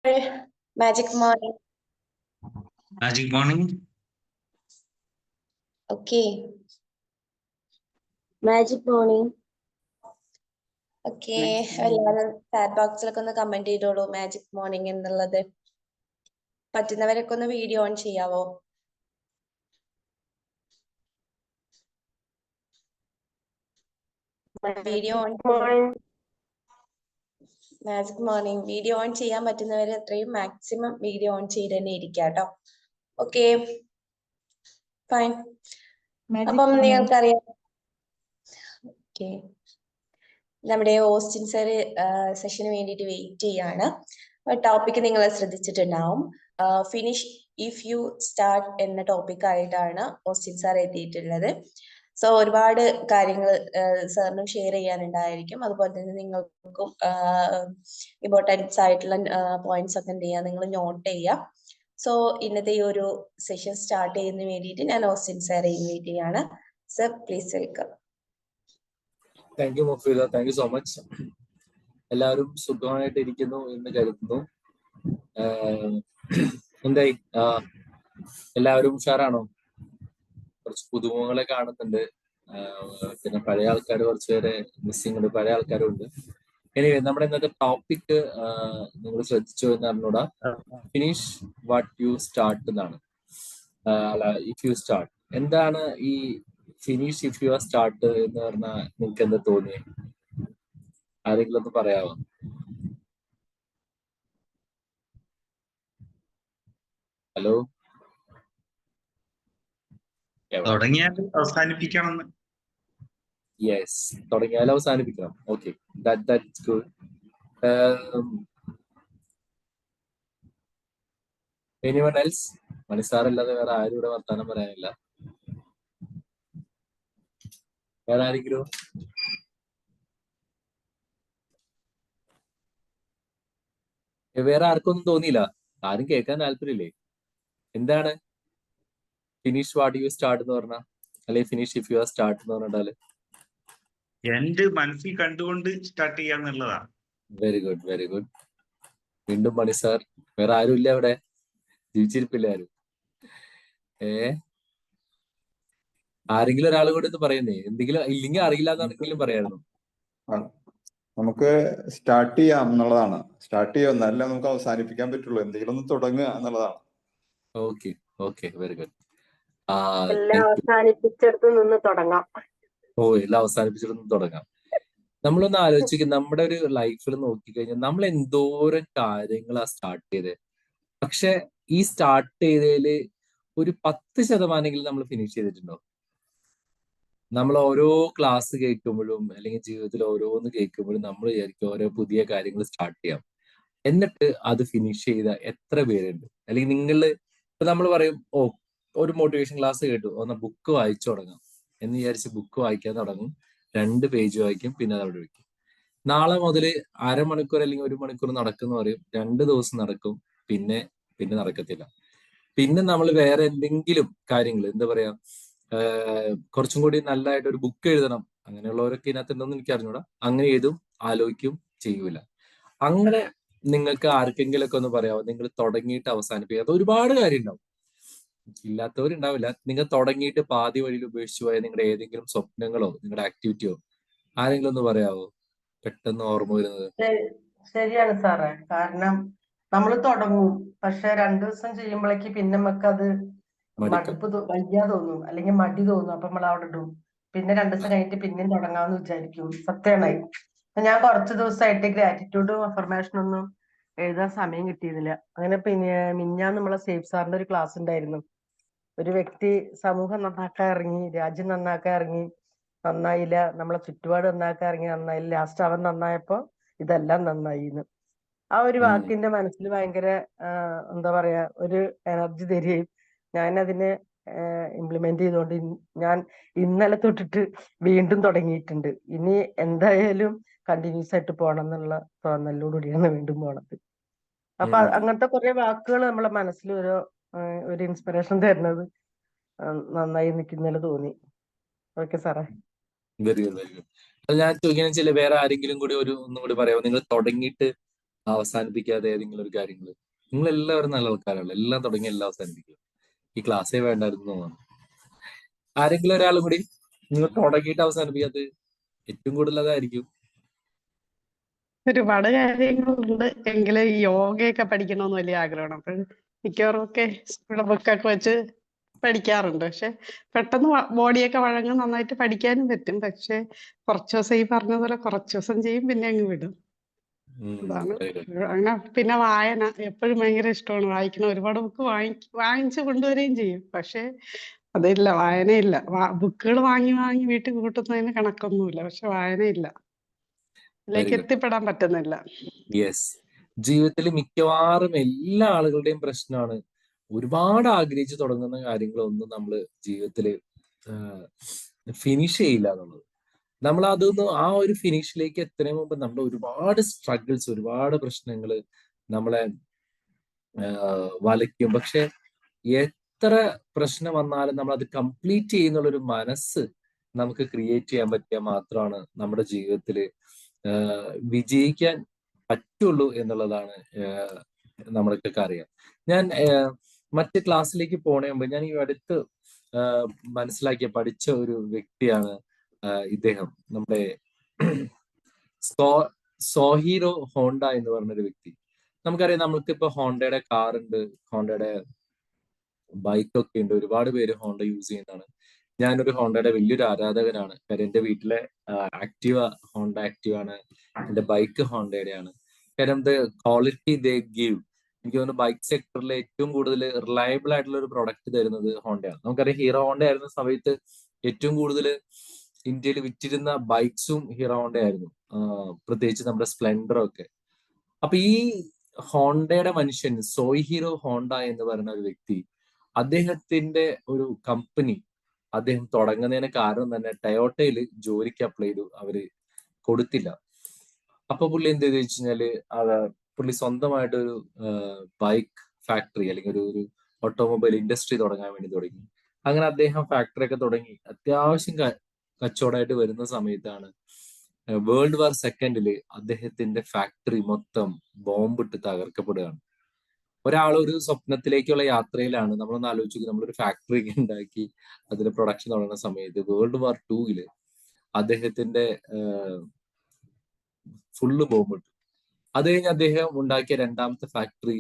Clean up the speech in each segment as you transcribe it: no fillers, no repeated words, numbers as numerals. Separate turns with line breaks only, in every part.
Magic morning.
Magic morning.
Okay.
Magic morning.
Okay. എല്ലാവരും chat ബോക്സിലൊക്കെ ഒന്ന് കമന്റ് ചെയ്തോളൂ മാജിക് മോർണിംഗ് എന്നുള്ളത്. പറ്റുന്നവരൊക്കെ ഒന്ന് വീഡിയോ ഓൺ ചെയ്യാവോ? Video on magic morning video on ചെയ്യാൻ പറ്റുന്നവരെ അത്രയും മാക്സിമം വീഡിയോ ഓൺ ചെയ്ത് തന്നെ ഇരിക്കുക കേട്ടോ. Okay fine. അപ്പം നിങ്ങൾക്കറിയാം ഓക്കെ നമ്മുടെ ഓസ്റ്റിൻ സാർ സെഷന് വേണ്ടിയിട്ട് വെയിറ്റ് ചെയ്യാണ്. ടോപ്പിക് നിങ്ങൾ ശ്രദ്ധിച്ചിട്ടുണ്ടാവും. ഫിനിഷ് ഇഫ് യു സ്റ്റാർട്ട് എന്ന ടോപ്പിക് ആയിട്ടാണ് ഓസ്റ്റിൻ സാർ എത്തിയിട്ടുള്ളത്. സോ ഒരുപാട് കാര്യങ്ങൾ സാറിനും ഷെയർ ചെയ്യാനുണ്ടായിരിക്കും. അതുപോലെ തന്നെ നിങ്ങൾക്കും ഇമ്പോർട്ടൻസ് ആയിട്ടുള്ള പോയിന്റ്സ് ഒക്കെ എന്ത് ചെയ്യുക, നിങ്ങൾ നോട്ട് ചെയ്യുക. സോ ഇന്നത്തെ ഈ ഒരു സെഷൻ സ്റ്റാർട്ട് ചെയ്യുന്നതിന് വേണ്ടിയിട്ട് ഞാൻ ഓസ്റ്റിൻ സാറെ ഇൻവൈറ്റ് ചെയ്യാണ്. Sir please welcome.
Thank you Mufeeda, thank you so much. എല്ലാവരും സുഖമായിട്ട് ഇരിക്കുന്നു എന്ന് കരുതുന്നു. എന്തായി, എല്ലാവരും ഉഷാറാണോ? കുറച്ച് പുതുമുഖങ്ങളെ കാണുന്നുണ്ട്. പിന്നെ പഴയ ആൾക്കാർ കുറച്ച് പേരെ മിസ്സിംഗ് ഉണ്ട്, പഴയ ആൾക്കാരും ഉണ്ട്. എനിവേ, നമ്മുടെ ഇന്നത്തെ ടോപ്പിക് നിങ്ങൾ ശ്രദ്ധിച്ചോ എന്ന് അറിഞ്ഞൂടാ. ഫിനിഷ് വാട്ട് യു സ്റ്റാർട്ട് എന്നാണ്. അല്ല, ഇഫ് യു സ്റ്റാർട്ട്. എന്താണ് ഈ ഫിനിഷ് ഇഫ് യു സ്റ്റാർട്ട് എന്ന് പറഞ്ഞാൽ നിങ്ങൾക്ക് എന്താ തോന്നിയേ? ആരെങ്കിലും ഒന്ന് പറയാമോ? ഹലോ,
തുടങ്ങിയാൽ അവസാനിപ്പിക്കണം.
യെസ്, തുടങ്ങിയാൽ അവസാനിപ്പിക്കണം. Okay, that's good. Anyone else? മണിസാറല്ലാതെ വേറെ ആരും ഇവിടെ വർത്താനം പറയാനില്ല. വേറെ ആരെങ്കിലും? വേറെ ആർക്കൊന്നും തോന്നിയില്ല? ആരും കേൾക്കാൻ താല്പര്യമില്ലേ? എന്താണ് ഫിനിഷ് വാട്ട് യു സ്റ്റാർട്ട് എന്ന് പറഞ്ഞാൽ, അല്ലെങ്കിൽ ഫിനിഷ് ഇഫ് യു സ്റ്റാർട്ട് എന്ന് പറഞ്ഞാല്?
എന്റെ മനസ്സിൽ കണ്ടുകൊണ്ട് സ്റ്റാർട്ട് ചെയ്യാന്നുള്ളതാ.
Very good, very good. വീണ്ടും മണി സാർ. വേറെ ആരും ഇല്ല അവിടെ? ജീവിച്ചിരിപ്പില്ല ആരും? ആരെങ്കിലും ഒരാൾ കൂടെ ഒന്ന് പറയുന്നേ. എന്തെങ്കിലും ഇല്ലെങ്കിൽ അറിയില്ല എന്നാണെങ്കിലും പറയായിരുന്നു.
നമുക്ക് സ്റ്റാർട്ട് ചെയ്യാം എന്നുള്ളതാണ്. സ്റ്റാർട്ട് ചെയ്യാം, എന്നാലേ നമുക്ക് അവസാനിപ്പിക്കാൻ പറ്റുള്ളൂ. എന്തെങ്കിലും ഒന്ന് തുടങ്ങുക എന്നുള്ളതാണ്.
Okay okay, very good.
എല്ലാം അവസാനിപ്പിച്ചെടുത്ത് നിന്ന് തുടങ്ങാം.
എല്ലാം അവസാനിപ്പിച്ചിടത്ത് തുടങ്ങാം. നമ്മളൊന്ന് ആലോചിക്കുക, നമ്മുടെ ഒരു ലൈഫിൽ നോക്കിക്കഴിഞ്ഞാൽ നമ്മൾ എന്തോരം കാര്യങ്ങളാ സ്റ്റാർട്ട് ചെയ്തത്. പക്ഷെ ഈ സ്റ്റാർട്ട് ചെയ്തതില് ഒരു 10% നമ്മൾ ഫിനിഷ് ചെയ്തിട്ടുണ്ടോ? നമ്മൾ ഓരോ ക്ലാസ് കേൾക്കുമ്പോഴും അല്ലെങ്കിൽ ജീവിതത്തിൽ ഓരോന്ന് കേൾക്കുമ്പോഴും നമ്മൾ വിചാരിക്കും ഓരോ പുതിയ കാര്യങ്ങൾ സ്റ്റാർട്ട് ചെയ്യാം. എന്നിട്ട് അത് ഫിനിഷ് ചെയ്ത എത്ര പേരുണ്ട്? അല്ലെങ്കിൽ ഇപ്പൊ നമ്മൾ പറയും, ഒരു മോട്ടിവേഷൻ ക്ലാസ് കേട്ടു, ഒന്ന് ബുക്ക് വായിച്ചു തുടങ്ങാം എന്ന് വിചാരിച്ച് ബുക്ക് വായിക്കാൻ തുടങ്ങും. 2 പേജ് വായിക്കും, പിന്നെ അത് അവിടെ വയ്ക്കും. നാളെ മുതൽ അരമണിക്കൂർ അല്ലെങ്കിൽ 1 മണിക്കൂർ നടക്കുന്ന പറയും. 2 ദിവസം നടക്കും, പിന്നെ നടക്കത്തില്ല. പിന്നെ നമ്മൾ വേറെ എന്തെങ്കിലും കാര്യങ്ങൾ, എന്താ പറയാ, കുറച്ചും കൂടി നല്ലതായിട്ട് ഒരു ബുക്ക് എഴുതണം, അങ്ങനെയുള്ളവരൊക്കെ ഇതിനകത്ത് ഉണ്ടോന്ന് എനിക്ക് അറിഞ്ഞൂടാ. അങ്ങനെ ഏതും ആലോചിക്കും, ചെയ്യൂല. അങ്ങനെ നിങ്ങൾക്ക് ആർക്കെങ്കിലും ഒക്കെ ഒന്ന് പറയാമോ, നിങ്ങൾ തുടങ്ങിയിട്ട് അവസാനിപ്പിക്കാത്ത ഒരുപാട് കാര്യം ഉണ്ടാവും. ഇല്ലാത്തവരുണ്ടാവില്ല. നിങ്ങൾ തുടങ്ങിയിട്ട് പാതി വഴിയിൽ ഉപേക്ഷിച്ചു പോയ നിങ്ങളുടെ ഏതെങ്കിലും സ്വപ്നങ്ങളോ നിങ്ങളുടെ ആക്ടിവിറ്റിയോ ആരെങ്കിലും ഒന്ന് പറയാവോ, പെട്ടെന്ന് ഓർമ്മ വരുന്നത്?
ശരിയാണ് സാറേ. കാരണം നമ്മൾ തുടങ്ങും, പക്ഷെ 2 ദിവസം ചെയ്യുമ്പോഴേക്ക് പിന്നെ നമുക്കത് മടുപ്പ് വയ്യാ തോന്നും, അല്ലെങ്കിൽ മടി തോന്നും. അപ്പൊ നമ്മൾ അവിടെ ഇടും. പിന്നെ 2 ദിവസം കഴിഞ്ഞിട്ട് പിന്നെയും തുടങ്ങാന്ന് വിചാരിക്കും. സത്യമായി. ഞാൻ കുറച്ച് ദിവസമായിട്ട് ഗ്രാറ്റിറ്റ്യൂഡും അഫർമേഷനും ഒന്നും എഴുതാൻ സമയം കിട്ടിയിരുന്നില്ല. അങ്ങനെ പിന്നെ മിഞ്ഞാന്ന് നമ്മളെ സേഫ് സാറിന്റെ ഒരു ക്ലാസ് ഉണ്ടായിരുന്നു. ഒരു വ്യക്തി സമൂഹം നന്നാക്കാൻ ഇറങ്ങി, രാജ്യം നന്നാക്കാൻ ഇറങ്ങി, നന്നായില്ല. നമ്മളെ ചുറ്റുപാട് നന്നാക്കാൻ ഇറങ്ങി, നന്നായില്ല. ലാസ്റ്റ് അവൻ നന്നായപ്പോ ഇതെല്ലാം നന്നായിന്ന്. ആ ഒരു വാക്കിന്റെ മനസ്സിൽ ഭയങ്കര എന്താ പറയാ, ഒരു എനർജി തരികയും ഞാനതിനെ ഇംപ്ലിമെന്റ് ചെയ്തുകൊണ്ട് ഞാൻ ഇന്നലെ തൊട്ടിട്ട് വീണ്ടും തുടങ്ങിയിട്ടുണ്ട്. ഇനി എന്തായാലും കണ്ടിന്യൂസ് ആയിട്ട് പോകണം എന്നുള്ള തോന്നലോടുകൂടിയാണ് വീണ്ടും പോണത്. അപ്പൊ അങ്ങനത്തെ കുറെ വാക്കുകൾ നമ്മളെ മനസ്സിൽ ഒരു ഇൻസ്പിറേഷൻ തരുന്നത് നന്നായി എനിക്ക് ഇന്നലെ തോന്നി. ഓക്കെ സാറേ.
Very good, very good. അത് ഞാൻ ചോദിക്കുന്ന വേറെ ആരെങ്കിലും കൂടി ഒന്നും കൂടി പറയാമോ? നിങ്ങൾ തുടങ്ങിയിട്ട് അവസാനിപ്പിക്കാതെ ഏതെങ്കിലും ഒരു കാര്യങ്ങൾ? നിങ്ങൾ എല്ലാവരും നല്ല ആൾക്കാരാണ്, എല്ലാം തുടങ്ങി എല്ലാം അവസാനിപ്പിക്കുക. ഈ ക്ലാസ്സേ വേണ്ടായിരുന്നു തോന്നുന്നു. ആരെങ്കിലും ഒരാളും കൂടി നിങ്ങൾ തുടങ്ങിയിട്ട് അവസാനിപ്പിക്കാത്തത് ഏറ്റവും കൂടുതൽ അതായിരിക്കും.
ഒരുപാട് കാര്യങ്ങളുണ്ട്, എങ്കിലും ഈ യോഗയൊക്കെ പഠിക്കണമെന്ന് വലിയ ആഗ്രഹമാണ്. അപ്പോൾ മിക്കവാറും ഒക്കെ സ്കൂളിലെ ബുക്കൊക്കെ വെച്ച് പഠിക്കാറുണ്ട്. പക്ഷെ പെട്ടെന്ന് ബോഡിയൊക്കെ വഴങ്ങും, നന്നായിട്ട് പഠിക്കാനും പറ്റും. പക്ഷെ കുറച്ച് ദിവസം ഈ പറഞ്ഞ പോലെ കുറച്ച് ദിവസം ചെയ്യും, പിന്നെ അങ്ങ് വിടും. അതാണ്. അങ്ങനെ പിന്നെ വായന എപ്പോഴും ഭയങ്കര ഇഷ്ടമാണ്, വായിക്കണം. ഒരുപാട് ബുക്ക് വാങ്ങിച്ചു കൊണ്ടുവരികയും ചെയ്യും. പക്ഷെ അതില്ല, വായനയില്ല. ബുക്കുകൾ വാങ്ങി വാങ്ങി വീട്ടിൽ കൂട്ടുന്നതിന് കണക്കൊന്നുമില്ല, പക്ഷെ വായനയില്ല, അതിലേക്ക് എത്തിപ്പെടാൻ പറ്റുന്നില്ല.
യെസ്, ജീവിതത്തിൽ മിക്കവാറും എല്ലാ ആളുകളുടെയും പ്രശ്നമാണ് ഒരുപാട് ആഗ്രഹിച്ച് തുടങ്ങുന്ന കാര്യങ്ങളൊന്നും നമ്മൾ ജീവിതത്തിൽ ഫിനിഷ് ചെയ്യില്ല എന്നുള്ളത്. നമ്മൾ അതൊന്നും ആ ഒരു ഫിനിഷിലേക്ക് എത്തുന്നതിന് മുമ്പ് നമ്മൾ ഒരുപാട് സ്ട്രഗിൾസ്, ഒരുപാട് പ്രശ്നങ്ങൾ നമ്മളെ വലയ്ക്കും. പക്ഷെ എത്ര പ്രശ്നം വന്നാലും നമ്മൾ അത് കംപ്ലീറ്റ് ചെയ്യുന്നുള്ളൊരു മനസ്സ് നമുക്ക് ക്രിയേറ്റ് ചെയ്യാൻ പറ്റിയാൽ മാത്രമാണ് നമ്മുടെ ജീവിതത്തിൽ വിജയിക്കാൻ പറ്റുള്ളൂ എന്നുള്ളതാണ് നമ്മൾക്കൊക്കെ അറിയാം. ഞാൻ മറ്റ് ക്ലാസ്സിലേക്ക് പോണേ മുമ്പ് ഞാൻ ഈ അടുത്ത് മനസ്സിലാക്കിയ പഠിച്ച ഒരു വ്യക്തിയാണ് ഇദ്ദേഹം, നമ്മുടെ സോഹീറോ ഹോണ്ട എന്ന് പറഞ്ഞൊരു വ്യക്തി. നമുക്കറിയാം, നമ്മൾക്കിപ്പോ ഹോണ്ടയുടെ കാർ ഉണ്ട്, ഹോണ്ടയുടെ ബൈക്കൊക്കെ ഉണ്ട്, ഒരുപാട് പേര് ഹോണ്ട യൂസ് ചെയ്യുന്നതാണ്. ഞാനൊരു ഹോണ്ടയുടെ വലിയൊരു ആരാധകനാണ്. കാര്യം എൻ്റെ വീട്ടിലെ ആക്റ്റീവ ഹോണ്ട ആക്റ്റീവ് ആണ്, എൻ്റെ ബൈക്ക് ഹോണ്ടയുടെയാണ്. കാര്യം ദ ക്വാളിറ്റി ദേ ഗീവ്, എനിക്ക് തോന്നുന്നു ബൈക്ക് സെക്ടറിൽ ഏറ്റവും കൂടുതൽ റിലയബിൾ ആയിട്ടുള്ള ഒരു പ്രൊഡക്റ്റ് തരുന്നത് ഹോണ്ടയാണ്. നമുക്കറിയാം, ഹീറോ ഹോണ്ട ആയിരുന്ന സമയത്ത് ഏറ്റവും കൂടുതൽ ഇന്ത്യയിൽ വിറ്റിരുന്ന ബൈക്സും ഹീറോ ഹോണ്ട ആയിരുന്നു, പ്രത്യേകിച്ച് നമ്മുടെ സ്പ്ലെൻഡറും ഒക്കെ. അപ്പൊ ഈ ഹോണ്ടയുടെ മനുഷ്യൻ സോഹീറോ ഹോണ്ട എന്ന് പറയുന്ന ഒരു വ്യക്തി, അദ്ദേഹത്തിന്റെ ഒരു കമ്പനി അദ്ദേഹം തുടങ്ങുന്നതിന് കാരണം തന്നെ ടൊയോട്ടയിൽ ജോലിക്ക് അപ്ലൈ ചെയ്തു, അവര് കൊടുത്തില്ല. അപ്പൊ പുള്ളി എന്ത് ചെയ്തു വെച്ച് കഴിഞ്ഞാല്, പുള്ളി സ്വന്തമായിട്ടൊരു ബൈക്ക് ഫാക്ടറി അല്ലെങ്കിൽ ഒരു ഓട്ടോമൊബൈൽ ഇൻഡസ്ട്രി തുടങ്ങാൻ വേണ്ടി തുടങ്ങി. അങ്ങനെ അദ്ദേഹം ഫാക്ടറി ഒക്കെ തുടങ്ങി അത്യാവശ്യം കച്ചവടമായിട്ട് വരുന്ന സമയത്താണ് വേൾഡ് വാർ സെക്കൻഡില് അദ്ദേഹത്തിന്റെ ഫാക്ടറി മൊത്തം ബോംബിട്ട് തകർക്കപ്പെടുകയാണ്. ഒരാൾ ഒരു സ്വപ്നത്തിലേക്കുള്ള യാത്രയിലാണ്. നമ്മളൊന്ന് ആലോചിച്ചു, നമ്മളൊരു ഫാക്ടറി ഉണ്ടാക്കി അതിന്റെ പ്രൊഡക്ഷൻ തുടങ്ങുന്ന സമയത്ത് വേൾഡ് വാർ 2 അദ്ദേഹത്തിന്റെ ഫുള്ള് ബോംബിട്ടു. അത് കഴിഞ്ഞ് അദ്ദേഹം ഉണ്ടാക്കിയ രണ്ടാമത്തെ ഫാക്ടറി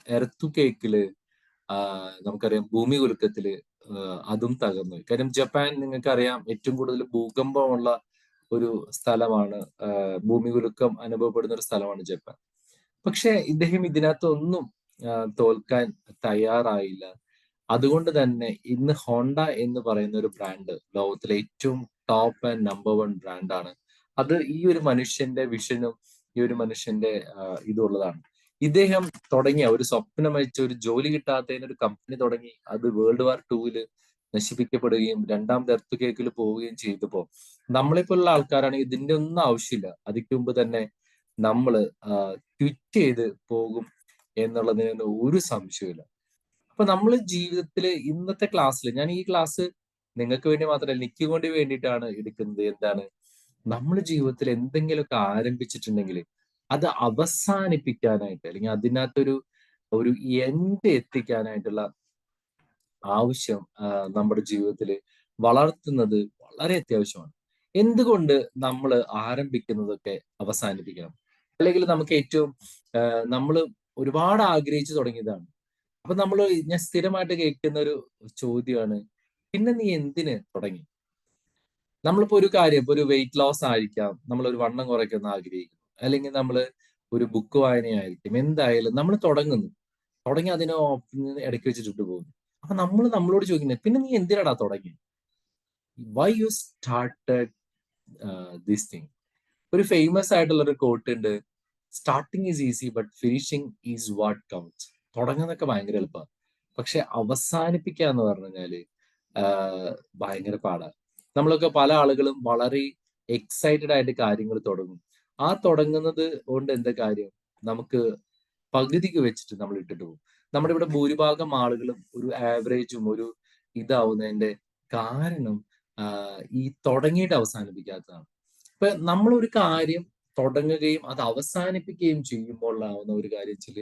എർത്തുകേക്കില്, നമുക്കറിയാം ഭൂമി കുലുക്കത്തില് അതും തകർന്നു. കാര്യം ജപ്പാൻ നിങ്ങൾക്കറിയാം ഏറ്റവും കൂടുതൽ ഭൂകമ്പമുള്ള ഒരു സ്ഥലമാണ്, ഭൂമി കുലുക്കം അനുഭവപ്പെടുന്ന ഒരു സ്ഥലമാണ് ജപ്പാൻ. പക്ഷെ ഇദ്ദേഹം ഇതിനകത്തൊന്നും തോൽക്കാൻ തയ്യാറായില്ല. അതുകൊണ്ട് തന്നെ ഇന്ന് ഹോണ്ട എന്ന് പറയുന്ന ഒരു ബ്രാൻഡ് ലോകത്തിലെ ഏറ്റവും ടോപ്പ് ആൻഡ് നമ്പർ 1 ബ്രാൻഡാണ്. അത് ഈ ഒരു മനുഷ്യന്റെ വിഷനും ഈ ഒരു മനുഷ്യന്റെ ഇതുള്ളതാണ്. ഇദ്ദേഹം തുടങ്ങിയ ഒരു സ്വപ്നം വെച്ച ഒരു ജോലി കിട്ടാത്തതിന് ഒരു കമ്പനി തുടങ്ങി, അത് വേൾഡ് വാർ 2 നശിപ്പിക്കപ്പെടുകയും രണ്ടാമത്തെ എർത്തുകേക്കിൽ പോവുകയും ചെയ്തപ്പോ നമ്മളെപ്പോലുള്ള ആൾക്കാരാണെങ്കിൽ ഇതിന്റെ ഒന്നും ആവശ്യമില്ല, അതിക്ക് മുമ്പ് തന്നെ നമ്മള് ക്വിറ്റ് ചെയ്ത് പോകും എന്നുള്ളതിന് ഒരു സംശയമില്ല. അപ്പൊ നമ്മൾ ജീവിതത്തില് ഇന്നത്തെ ക്ലാസ്സിൽ, ഞാൻ ഈ ക്ലാസ് നിങ്ങൾക്ക് വേണ്ടി മാത്രമല്ല എനിക്ക് വേണ്ടി വേണ്ടിയിട്ടാണ് എടുക്കുന്നത്. എന്താണ്, നമ്മൾ ജീവിതത്തിൽ എന്തെങ്കിലുമൊക്കെ ആരംഭിച്ചിട്ടുണ്ടെങ്കിൽ അത് അവസാനിപ്പിക്കാനായിട്ട് അല്ലെങ്കിൽ അതിനകത്തൊരു എൻഡ് എത്തിക്കാനായിട്ടുള്ള ആവശ്യം നമ്മുടെ ജീവിതത്തിൽ വളർത്തുന്നത് വളരെ അത്യാവശ്യമാണ്. എന്തുകൊണ്ട് നമ്മൾ ആരംഭിക്കുന്നതൊക്കെ അവസാനിപ്പിക്കണം? അല്ലെങ്കിൽ നമുക്ക് ഏറ്റവും നമ്മൾ ഒരുപാട് ആഗ്രഹിച്ചു തുടങ്ങിയതാണ്. അപ്പൊ ഞാൻ സ്ഥിരമായിട്ട് കേൾക്കുന്ന ഒരു ചോദ്യമാണ്, പിന്നെ നീ എന്തിന് തുടങ്ങി? നമ്മളിപ്പോ ഒരു കാര്യം, ഇപ്പൊ ഒരു വെയിറ്റ് ലോസ് ആയിരിക്കാം, നമ്മളൊരു വണ്ണം കുറയ്ക്കുന്ന ആഗ്രഹിക്കുന്നു, അല്ലെങ്കിൽ നമ്മൾ ഒരു ബുക്ക് വായനയായിരിക്കും, എന്തായാലും നമ്മൾ തുടങ്ങി അതിനെ ഇടയ്ക്ക് വെച്ചിട്ട് പോകുന്നു. അപ്പൊ നമ്മളോട് ചോദിക്കുന്നത്, പിന്നെ നീ എന്തിനാടാ തുടങ്ങി? Why you started this thing? ഒരു ഫേമസ് ആയിട്ടുള്ള ഒരു കോട്ട് ഉണ്ട്, starting is easy but finishing is what counts. തുടങ്ങുന്നതൊക്കെ ഭയങ്കര എളുപ്പമാണ്, പക്ഷെ അവസാനിപ്പിക്കുക എന്ന് പറഞ്ഞു കഴിഞ്ഞാല് ഭയങ്കര പാടാണ്. നമ്മളൊക്കെ പല ആളുകളും വളരെ എക്സൈറ്റഡ് ആയിട്ട് കാര്യങ്ങൾ തുടങ്ങും. ആ തുടങ്ങുന്നത് കൊണ്ട് എന്താ കാര്യം, നമുക്ക് പകുതിക്ക് വെച്ചിട്ട് നമ്മൾ ഇട്ടിട്ട് പോകും. നമ്മുടെ ഇവിടെ ഭൂരിഭാഗം ആളുകളും ഒരു ആവറേജും ഒരു ഇതാവുന്നതിന്റെ കാരണം ഈ തുടങ്ങിയിട്ട് അവസാനിപ്പിക്കാത്തതാണ്. ഇപ്പൊ നമ്മളൊരു കാര്യം തുടങ്ങുകയും അത് അവസാനിപ്പിക്കുകയും ചെയ്യുമ്പോൾ ആവുന്ന ഒരു കാര്യം വെച്ചാൽ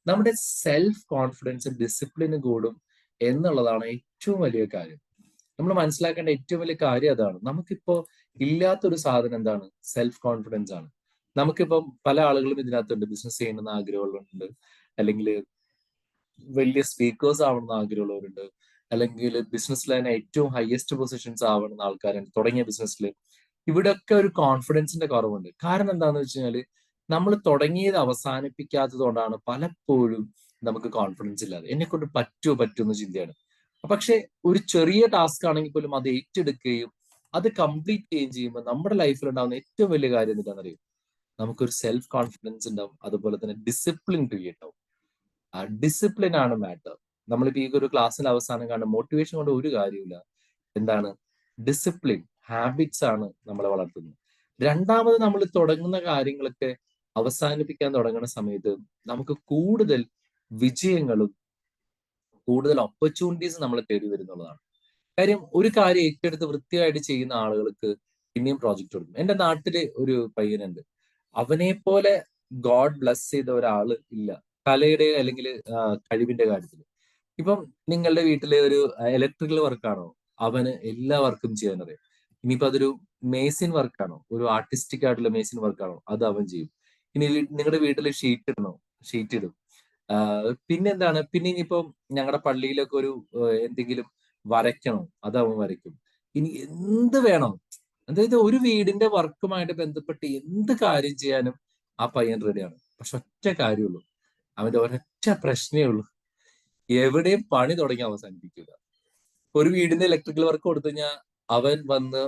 നമ്മുടെ സെൽഫ് കോൺഫിഡൻസ് ഡിസിപ്ലിന് കൂടും എന്നുള്ളതാണ് ഏറ്റവും വലിയ കാര്യം. നമ്മൾ മനസ്സിലാക്കേണ്ട ഏറ്റവും വലിയ കാര്യം അതാണ്. നമുക്കിപ്പോ ഇല്ലാത്തൊരു സാധനം എന്താണ്? സെൽഫ് കോൺഫിഡൻസ് ആണ്. നമുക്കിപ്പം പല ആളുകളും ഇതിനകത്തുണ്ട്, ബിസിനസ് ചെയ്യണമെന്ന് ആഗ്രഹമുള്ളവരുണ്ട്, അല്ലെങ്കിൽ വലിയ സ്പീക്കേഴ്സ് ആവണമെന്ന് ആഗ്രഹമുള്ളവരുണ്ട്, അല്ലെങ്കിൽ ബിസിനസ്സിൽ തന്നെ ഏറ്റവും ഹയസ്റ്റ് പൊസിഷൻസ് ആവണമെന്ന് ആൾക്കാരുണ്ട് തുടങ്ങിയ ബിസിനസ്സിൽ. ഇവിടെയൊക്കെ ഒരു കോൺഫിഡൻസിന്റെ കുറവുണ്ട്. കാരണം എന്താണെന്ന് വെച്ച് കഴിഞ്ഞാൽ നമ്മൾ തുടങ്ങിയത് അവസാനിപ്പിക്കാത്തത് കൊണ്ടാണ് പലപ്പോഴും നമുക്ക് കോൺഫിഡൻസ് ഇല്ലാതെ. എന്നെ കൊണ്ട് പറ്റുമെന്ന ചിന്തയാണ്. പക്ഷെ ഒരു ചെറിയ ടാസ്ക് ആണെങ്കിൽ പോലും അത് ഏറ്റെടുക്കുകയും അത് കംപ്ലീറ്റ് ചെയ്യുകയും ചെയ്യുമ്പോൾ നമ്മുടെ ലൈഫിൽ ഉണ്ടാകുന്ന ഏറ്റവും വലിയ കാര്യം എന്താണെന്നറിയും? നമുക്കൊരു സെൽഫ് കോൺഫിഡൻസ് ഉണ്ടാവും, അതുപോലെ തന്നെ ഡിസിപ്ലിൻ ക്രിയേറ്റ് ആവും. ആ ഡിസിപ്ലിൻ ആണ് മാറ്റർ. നമ്മളിപ്പോ ഈ ഒരു ക്ലാസ്സിന്റെ അവസാനം കാണുന്ന മോട്ടിവേഷൻ കൊണ്ട് ഒരു കാര്യമില്ല. എന്താണ്? ഡിസിപ്ലിൻ, ഹാബിറ്റ്സ് ആണ് നമ്മളെ വളർത്തുന്നത്. രണ്ടാമത് നമ്മൾ തുടങ്ങുന്ന കാര്യങ്ങളൊക്കെ അവസാനിപ്പിക്കാൻ തുടങ്ങുന്ന സമയത്ത് നമുക്ക് കൂടുതൽ വിജയങ്ങളും കൂടുതൽ ഓപ്പർച്യൂണിറ്റീസ് നമ്മൾ തേടി വരുന്നുള്ളതാണ്. കാര്യം ഒരു കാര്യം ഏറ്റെടുത്ത് വൃത്തിയായിട്ട് ചെയ്യുന്ന ആളുകൾക്ക് പിന്നെയും പ്രോജക്റ്റ് കൊടുക്കും. എന്റെ നാട്ടില് ഒരു പയ്യനുണ്ട്, അവനെ പോലെ ഗോഡ് ബ്ലസ് ചെയ്ത ഒരാള് ഇല്ല കലയുടെ അല്ലെങ്കിൽ കഴിവിന്റെ കാര്യത്തിൽ. ഇപ്പം നിങ്ങളുടെ വീട്ടിലെ ഒരു ഇലക്ട്രിക്കൽ വർക്കാണോ, അവന് എല്ലാ വർക്കും ചെയ്യാൻ അറിയാം. ഇനിയിപ്പോ അതൊരു മേസിൻ വർക്കാണോ, ഒരു ആർട്ടിസ്റ്റിക് ആയിട്ടുള്ള മേസിൻ വർക്കാണോ, അത് അവൻ ചെയ്യും. ഇനി നിങ്ങളുടെ വീട്ടിൽ ഷീറ്റ് ഇടണോ, ഷീറ്റ് ഇടും. പിന്നെന്താണ്, പിന്നെ ഇനിയിപ്പം ഞങ്ങളുടെ പള്ളിയിലൊക്കെ ഒരു എന്തെങ്കിലും വരയ്ക്കണോ, അത് അവൻ വരയ്ക്കും. ഇനി എന്ത് വേണം, അതായത് ഒരു വീടിന്റെ വർക്കുമായിട്ട് ബന്ധപ്പെട്ട് എന്ത് കാര്യം ചെയ്യാനും ആ പയ്യൻ റെഡിയാണ്. പക്ഷെ ഒറ്റ കാര്യമുള്ളൂ, അവന്റെ ഒരൊറ്റ പ്രശ്നമേ ഉള്ളൂ, എവിടെയും പണി തുടങ്ങി അവസാനിപ്പിക്കുക. ഒരു വീടിന്റെ ഇലക്ട്രിക്കൽ വർക്ക് കൊടുത്തു കഴിഞ്ഞാൽ അവൻ വന്ന്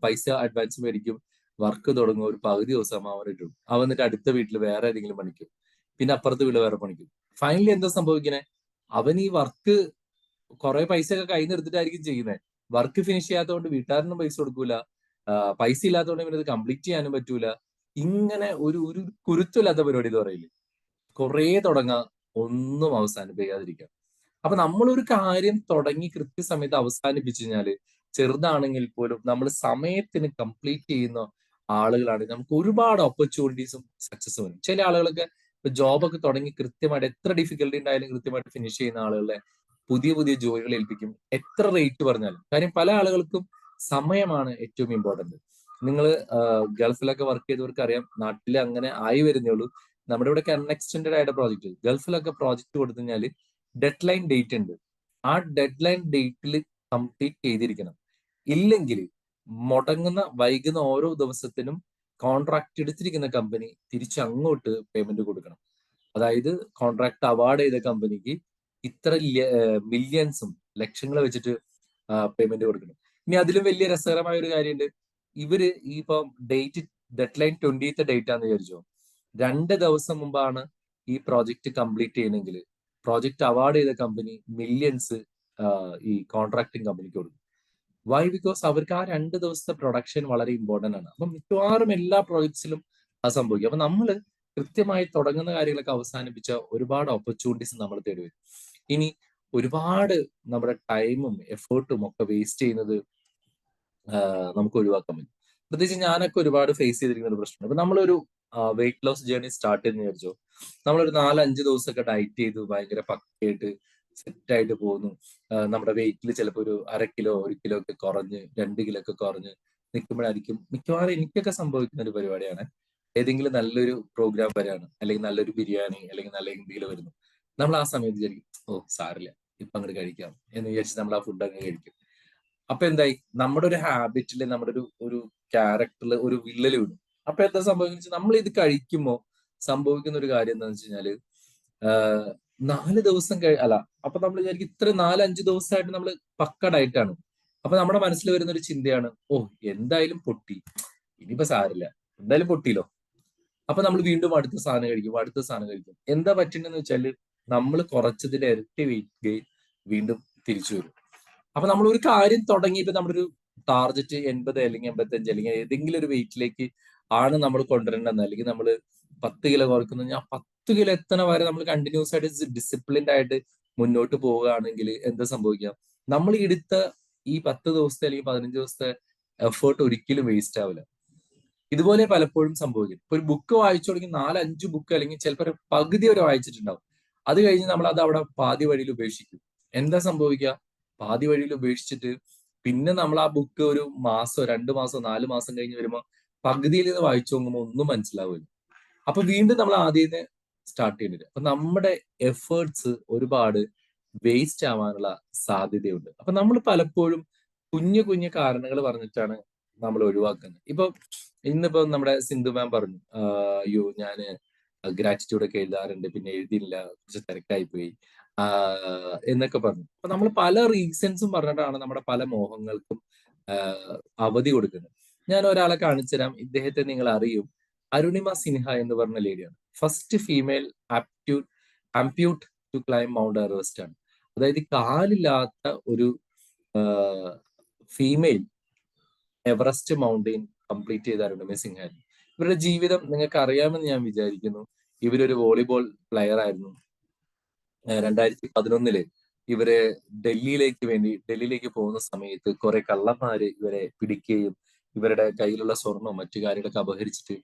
പൈസ അഡ്വാൻസ് മേടിക്കും, വർക്ക് തുടങ്ങും, ഒരു പകുതി ദിവസം അവൻ ഇട്ടും, അവൻ എന്നിട്ട് അടുത്ത വീട്ടിൽ വേറെ ഏതെങ്കിലും പണിക്കും, പിന്നെ അപ്പുറത്തെ വീട്ടിൽ വേറെ പണിക്കും. ഫൈനലി എന്താ സംഭവിക്കണേ? അവൻ ഈ വർക്ക് കുറെ പൈസ ഒക്കെ കയ്യിൽ നിന്ന് എടുത്തിട്ടായിരിക്കും ചെയ്യുന്നത്. വർക്ക് ഫിനിഷ് ചെയ്യാത്തതുകൊണ്ട് വീട്ടുകാരനും പൈസ കൊടുക്കൂല, പൈസ ഇല്ലാത്തതുകൊണ്ട് ഇവനത് കംപ്ലീറ്റ് ചെയ്യാനും പറ്റൂല. ഇങ്ങനെ ഒരു ഒരു കുരുത്തമില്ലാത്ത പരിപാടി എന്ന് പറയില്ലേ, കുറേ തുടങ്ങാം, ഒന്നും അവസാനിപ്പിക്കാതിരിക്കാം. അപ്പൊ നമ്മളൊരു കാര്യം തുടങ്ങി കൃത്യസമയത്ത് അവസാനിപ്പിച്ചു കഴിഞ്ഞാല്, ചെറുതാണെങ്കിൽ പോലും നമ്മൾ സമയത്തിന് കംപ്ലീറ്റ് ചെയ്യുന്ന ആളുകളാണെങ്കിൽ നമുക്ക് ഒരുപാട് ഓപ്പർച്യൂണിറ്റീസും സക്സസും വരും. ചില ആളുകളൊക്കെ ഇപ്പൊ ജോബൊക്കെ തുടങ്ങി കൃത്യമായിട്ട് എത്ര ഡിഫിക്കൽട്ടി ഉണ്ടായാലും കൃത്യമായിട്ട് ഫിനിഷ് ചെയ്യുന്ന ആളുകളെ പുതിയ പുതിയ ജോലികൾ ഏൽപ്പിക്കും, എത്ര റേറ്റ് പറഞ്ഞാലും. കാര്യം പല ആളുകൾക്കും സമയമാണ് ഏറ്റവും ഇമ്പോർട്ടന്റ്. നിങ്ങൾ ഗൾഫിലൊക്കെ വർക്ക് ചെയ്തവർക്ക് അറിയാം, നാട്ടിൽ അങ്ങനെ ആയി വരുന്നേ ഉള്ളൂ. നമ്മുടെ ഇവിടെ അൺഎക്സ്റ്റൻഡഡ് ആയിട്ട് പ്രോജക്റ്റ്, ഗൾഫിലൊക്കെ പ്രോജക്റ്റ് കൊടുത്തു കഴിഞ്ഞാൽ ഡെഡ് ലൈൻ ഡേറ്റ് ഉണ്ട്. ആ ഡെഡ് ലൈൻ ഡേറ്റിൽ കംപ്ലീറ്റ് ചെയ്തിരിക്കണം. ഇല്ലെങ്കിൽ മുടങ്ങുന്ന വൈകുന്ന ഓരോ ദിവസത്തിനും കോൺട്രാക്ട് എടുത്തിരിക്കുന്ന കമ്പനി തിരിച്ചങ്ങോട്ട് പേയ്മെന്റ് കൊടുക്കണം. അതായത് കോൺട്രാക്ട് അവാർഡ് ചെയ്ത കമ്പനിക്ക് ഇത്ര മില്യൺസും ലക്ഷങ്ങൾ വെച്ചിട്ട് പേയ്മെന്റ് കൊടുക്കണം. ഇനി അതിലും വലിയ രസകരമായ ഒരു കാര്യമുണ്ട്. ഇവര് ഈ ഇപ്പം ഡെഡ് ലൈൻ 20th ഡേറ്റ് ആണെന്ന് വിചാരിച്ചോ, 2 ദിവസം മുമ്പാണ് ഈ പ്രോജക്റ്റ് കംപ്ലീറ്റ് ചെയ്യണമെങ്കിൽ പ്രോജക്റ്റ് അവാർഡ് ചെയ്ത കമ്പനി മില്യൺസ് ഈ കോൺട്രാക്ടിങ് കമ്പനിക്ക് കൊടുക്കും. വൈ? ബിക്കോസ് അവർക്ക് ആ 2 ദിവസത്തെ പ്രൊഡക്ഷൻ വളരെ ഇമ്പോർട്ടന്റ് ആണ്. അപ്പൊ മിക്കവാറും എല്ലാ പ്രോജക്ട്സിലും അത് സംഭവിക്കും. അപ്പൊ നമ്മൾ കൃത്യമായി തുടങ്ങുന്ന കാര്യങ്ങളൊക്കെ അവസാനിപ്പിച്ച ഒരുപാട് ഓപ്പർച്യൂണിറ്റീസ് നമ്മൾ തേടി വരും. ഇനി ഒരുപാട് നമ്മുടെ ടൈമും എഫേർട്ടും ഒക്കെ വേസ്റ്റ് ചെയ്യുന്നത് നമുക്ക് ഒഴിവാക്കാൻ പറ്റും. പ്രത്യേകിച്ച് ഞാനൊക്കെ ഒരുപാട് ഫേസ് ചെയ്തിരിക്കുന്ന ഒരു പ്രശ്നമാണ്. അപ്പൊ നമ്മളൊരു വെയിറ്റ് ലോസ് ജേർണി സ്റ്റാർട്ട് ചെയ്തെന്ന് വിചാരിച്ചോ, നമ്മളൊരു 4-5 ദിവസമൊക്കെ ഡയറ്റ് ചെയ്തു ഭയങ്കര പക്കയായിട്ട് സെറ്റായിട്ട് പോകുന്നു. നമ്മുടെ വെയിറ്റിൽ ചിലപ്പോൾ ഒരു 1/2 കിലോ 1 കിലോ ഒക്കെ കുറഞ്ഞ് 2 കിലോ ഒക്കെ കുറഞ്ഞ് നിൽക്കുമ്പോഴായിരിക്കും മിക്കവാറും എനിക്കൊക്കെ സംഭവിക്കുന്ന ഒരു പരിപാടിയാണ്, ഏതെങ്കിലും നല്ലൊരു പ്രോഗ്രാം വരാണ്, അല്ലെങ്കിൽ നല്ലൊരു ബിരിയാണി അല്ലെങ്കിൽ നല്ല എന്തെങ്കിലും വരുന്നു, നമ്മൾ ആ സമയത്ത് വിചാരിക്കും ഓ സാരില്ല ഇപ്പൊ അങ്ങോട്ട് കഴിക്കാം എന്ന് വിചാരിച്ച് നമ്മൾ ആ ഫുഡ് അങ്ങ് കഴിക്കും. അപ്പൊ എന്തായി, നമ്മുടെ ഒരു ഹാബിറ്റില് നമ്മുടെ ഒരു ക്യാരക്ടറിൽ ഒരു വിള്ളല് വീണു. അപ്പൊ എന്താ സംഭവിക്കുന്നത്, നമ്മൾ ഇത് കഴിക്കുമ്പോൾ സംഭവിക്കുന്ന ഒരു കാര്യം എന്താണെന്ന് വെച്ച് കഴിഞ്ഞാല് 4 ദിവസം അല്ല, അപ്പൊ നമ്മൾ വിചാരിക്കും ഇത്ര 4-5 ദിവസമായിട്ട് നമ്മൾ പക്ക ഡയറ്റാണ്. അപ്പൊ നമ്മുടെ മനസ്സിൽ വരുന്ന ഒരു ചിന്തയാണ്, ഓ എന്തായാലും പൊട്ടി, ഇനിയിപ്പോ സാരില്ല, എന്തായാലും പൊട്ടിയില്ലോ. അപ്പൊ നമ്മൾ വീണ്ടും അടുത്ത സാധനം കഴിക്കും. എന്താ പറ്റുന്നതെന്ന് വെച്ചാല് നമ്മൾ കുറച്ചതിന്റെ ഇരട്ടി വെയിറ്റ് ഗെയിൻ വീണ്ടും തിരിച്ചു വരും. അപ്പൊ നമ്മൾ ഒരു കാര്യം തുടങ്ങിയിട്ട് നമ്മളൊരു ടാർഗറ്റ് 80 അല്ലെങ്കിൽ 85 അല്ലെങ്കിൽ ഏതെങ്കിലും ഒരു വെയിറ്റിലേക്ക് ആണ് നമ്മൾ കൊണ്ടുവരേണ്ടത്, അല്ലെങ്കിൽ നമ്മൾ 10 കിലോ കുറയ്ക്കുന്നു, ഞാൻ 10 കിലോ എത്തണ വരെ നമ്മൾ കണ്ടിന്യൂസ് ആയിട്ട് ഡിസിപ്ലിൻഡ് ആയിട്ട് മുന്നോട്ട് പോവുകയാണെങ്കിൽ എന്താ സംഭവിക്കാം, നമ്മൾ എടുത്ത ഈ 10 ദിവസത്തെ അല്ലെങ്കിൽ 15 ദിവസത്തെ എഫേർട്ട് ഒരിക്കലും വേസ്റ്റ് ആവില്ല. ഇതുപോലെ പലപ്പോഴും സംഭവിക്കും. ഇപ്പൊ ഒരു ബുക്ക് വായിച്ചു തുടങ്ങി 4-5 ബുക്ക് അല്ലെങ്കിൽ ചിലപ്പോൾ ഒരു പകുതി വരെ വായിച്ചിട്ടുണ്ടാവും. അത് കഴിഞ്ഞ് നമ്മൾ അത് അവിടെ പാതി വഴിയിൽ ഉപേക്ഷിക്കും. എന്താ സംഭവിക്കുക? പാതി വഴിയിൽ ഉപേക്ഷിച്ചിട്ട് പിന്നെ നമ്മൾ ആ ബുക്ക് ഒരു മാസോ 2 മാസോ 4 മാസം കഴിഞ്ഞ് വരുമ്പോൾ പകുതിയിൽ നിന്ന് വായിച്ചു നോക്കുമ്പോൾ ഒന്നും മനസ്സിലാവില്ല. അപ്പൊ വീണ്ടും നമ്മൾ ആദ്യം സ്റ്റാർട്ട് ചെയ്യേണ്ടി. അപ്പൊ നമ്മുടെ എഫേർട്സ് ഒരുപാട് വേസ്റ്റ് ആവാനുള്ള സാധ്യതയുണ്ട്. അപ്പൊ നമ്മൾ പലപ്പോഴും കുഞ്ഞു കുഞ്ഞു കാരണങ്ങൾ പറഞ്ഞിട്ടാണ് നമ്മൾ ഒഴിവാക്കുന്നത്. ഇപ്പൊ ഇന്നിപ്പോ നമ്മുടെ സിന്ധു മാം പറഞ്ഞു, അയ്യോ ഞാന് ഗ്രാറ്റിറ്റ്യൂഡ് ഒക്കെ എഴുതാറുണ്ട്, പിന്നെ എഴുതിയില്ല, കുറച്ച് തിരക്കായി പോയി എന്നൊക്കെ പറഞ്ഞു. അപ്പൊ നമ്മൾ പല റീസൺസും പറഞ്ഞിട്ടാണ് നമ്മുടെ പല മോഹങ്ങൾക്കും അവധി കൊടുക്കുന്നത്. ഞാൻ ഒരാളെ കാണിച്ചു തരാം. ഇദ്ദേഹത്തെ നിങ്ങൾ അറിയും. അരുണിമ സിൻഹ എന്ന് പറഞ്ഞ ലേഡിയാണ്. First female amputee to climb Mount Everest ആണ്. അതായത് കാലില്ലാത്ത ഒരു ഫീമെയിൽ എവറസ്റ്റ് മൗണ്ടെയിൻ കംപ്ലീറ്റ് ചെയ്ത അരുണിമ സിൻഹ. ഇവരുടെ ജീവിതം നിങ്ങൾക്ക് അറിയാമെന്ന് ഞാൻ വിചാരിക്കുന്നു. ഇവരൊരു വോളിബോൾ പ്ലെയർ ആയിരുന്നു. 2011 ഇവര് ഡൽഹിയിലേക്ക് പോകുന്ന സമയത്ത് കുറെ കള്ളന്മാര് ഇവരെ പിടിക്കുകയും ഇവരുടെ കയ്യിലുള്ള സ്വർണവും മറ്റു കാര്യങ്ങളൊക്കെ അപഹരിച്ചിട്ട്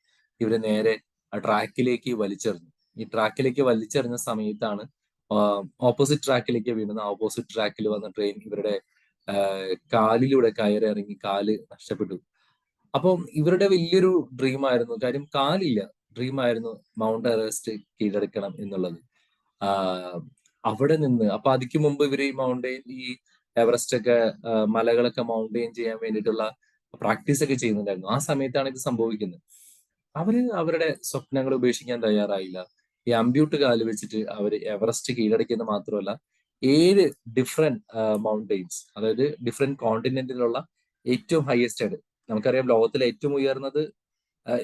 ഇവരെ നേരെ ആ ട്രാക്കിലേക്ക് വലിച്ചെറിഞ്ഞു. ഈ ട്രാക്കിലേക്ക് വലിച്ചെറിഞ്ഞ സമയത്താണ് ഓപ്പോസിറ്റ് ട്രാക്കിലേക്ക് വീണത്. ഓപ്പോസിറ്റ് ട്രാക്കിൽ വന്ന ട്രെയിൻ ഇവരുടെ കാലിലൂടെ കയറിറങ്ങി കാല് നഷ്ടപ്പെട്ടു. അപ്പം ഇവരുടെ വലിയൊരു ഡ്രീം ആയിരുന്നു, കാര്യം കാലില്ല, ഡ്രീം ആയിരുന്നു മൗണ്ട് എവറസ്റ്റ് കീഴടക്കണം എന്നുള്ളത്. അവിടെ നിന്ന് അപ്പൊ അതിക്ക് മുമ്പ് ഇവർ ഈ എവറസ്റ്റ് ഒക്കെ മലകളൊക്കെ മൗണ്ടെയിൻ ചെയ്യാൻ വേണ്ടിയിട്ടുള്ള പ്രാക്ടീസ് ഒക്കെ ചെയ്യുന്നുണ്ടായിരുന്നു. ആ സമയത്താണ് ഇത് സംഭവിക്കുന്നത്. അവരുടെ സ്വപ്നങ്ങൾ ഉപേക്ഷിക്കാൻ തയ്യാറായില്ല. ഈ അമ്പ്യൂട്ട് കാല് വെച്ചിട്ട് അവര് എവറസ്റ്റ് കീഴടക്കിയെന്ന് മാത്രമല്ല 7 ഡിഫറെന്റ് മൗണ്ടെയിൻസ്, അതായത് ഡിഫറെന്റ് കോണ്ടിനെന്റിലുള്ള ഏറ്റവും ഹയസ്റ്റ് ആണ്. നമുക്കറിയാം ലോകത്തിലെ ഏറ്റവും ഉയർന്നത്